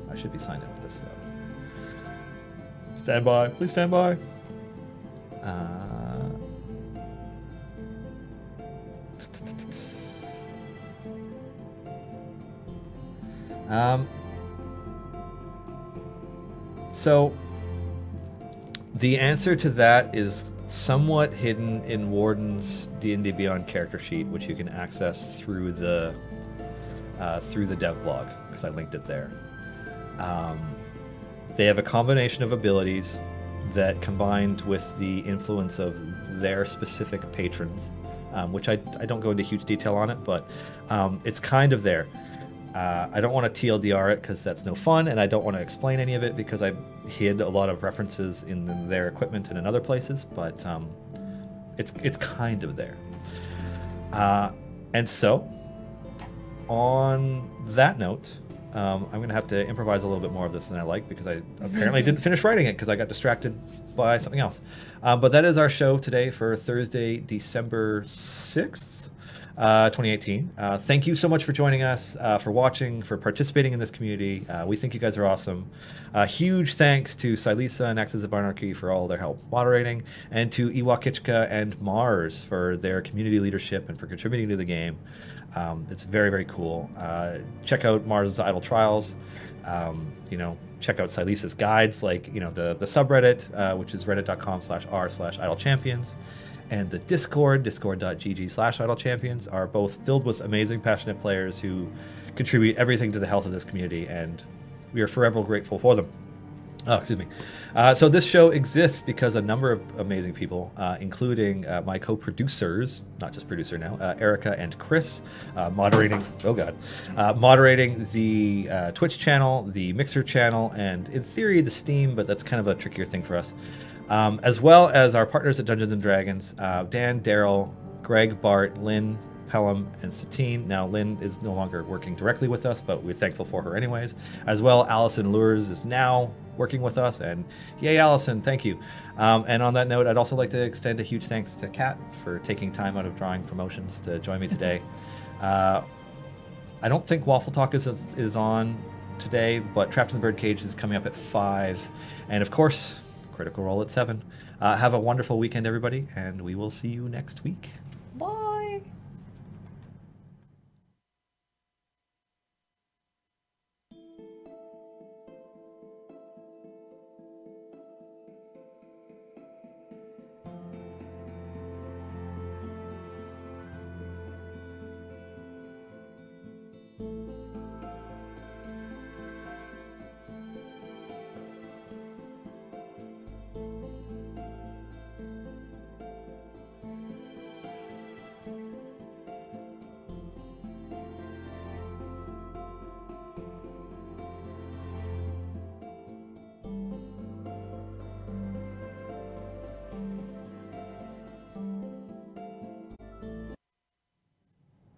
I should be signed in with this though. Stand by. Please stand by. So the answer to that is somewhat hidden in Warden's D&D Beyond character sheet, which you can access through the dev blog, because I linked it there. They have a combination of abilities that, combined with the influence of their specific patrons, which I don't go into huge detail on it, but it's kind of there. I don't want to TLDR it because that's no fun, and I don't want to explain any of it because I hid a lot of references in their equipment and in other places, but it's kind of there. And so, on that note, I'm going to have to improvise a little bit more of this than I like because I apparently didn't finish writing it because I got distracted by something else. But that is our show today for Thursday, December 6th. 2018. Thank you so much for joining us, for watching, for participating in this community. We think you guys are awesome. Huge thanks to Silisa and Axis of Anarchy for all their help moderating, and to Iwakichka and Mars for their community leadership and for contributing to the game. It's very, very cool. Check out Mars' Idle Trials. Check out Silisa's guides, like, the subreddit, which is reddit.com/r/idlechampions. And the discord.gg/idlechampions are both filled with amazing, passionate players who contribute everything to the health of this community, and we are forever grateful for them. Oh, excuse me. So this show exists because a number of amazing people, including my co-producers, not just producer now, Erica and Chris, moderating the Twitch channel, the Mixer channel, and in theory the Steam, but that's kind of a trickier thing for us. As well as our partners at Dungeons & Dragons, Dan, Daryl, Greg, Bart, Lynn, Pelham, and Satine. Now, Lynn is no longer working directly with us, but we're thankful for her anyways. As well, Allison Lures is now working with us, and yay, Allison, thank you. And on that note, I'd also like to extend a huge thanks to Kat for taking time out of drawing promotions to join me today. I don't think Waffle Talk is on today, but Trapped in the Birdcage is coming up at 5. And of course, Critical Role at 7. Have a wonderful weekend, everybody, and we will see you next week. Bye.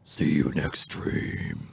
See you next stream.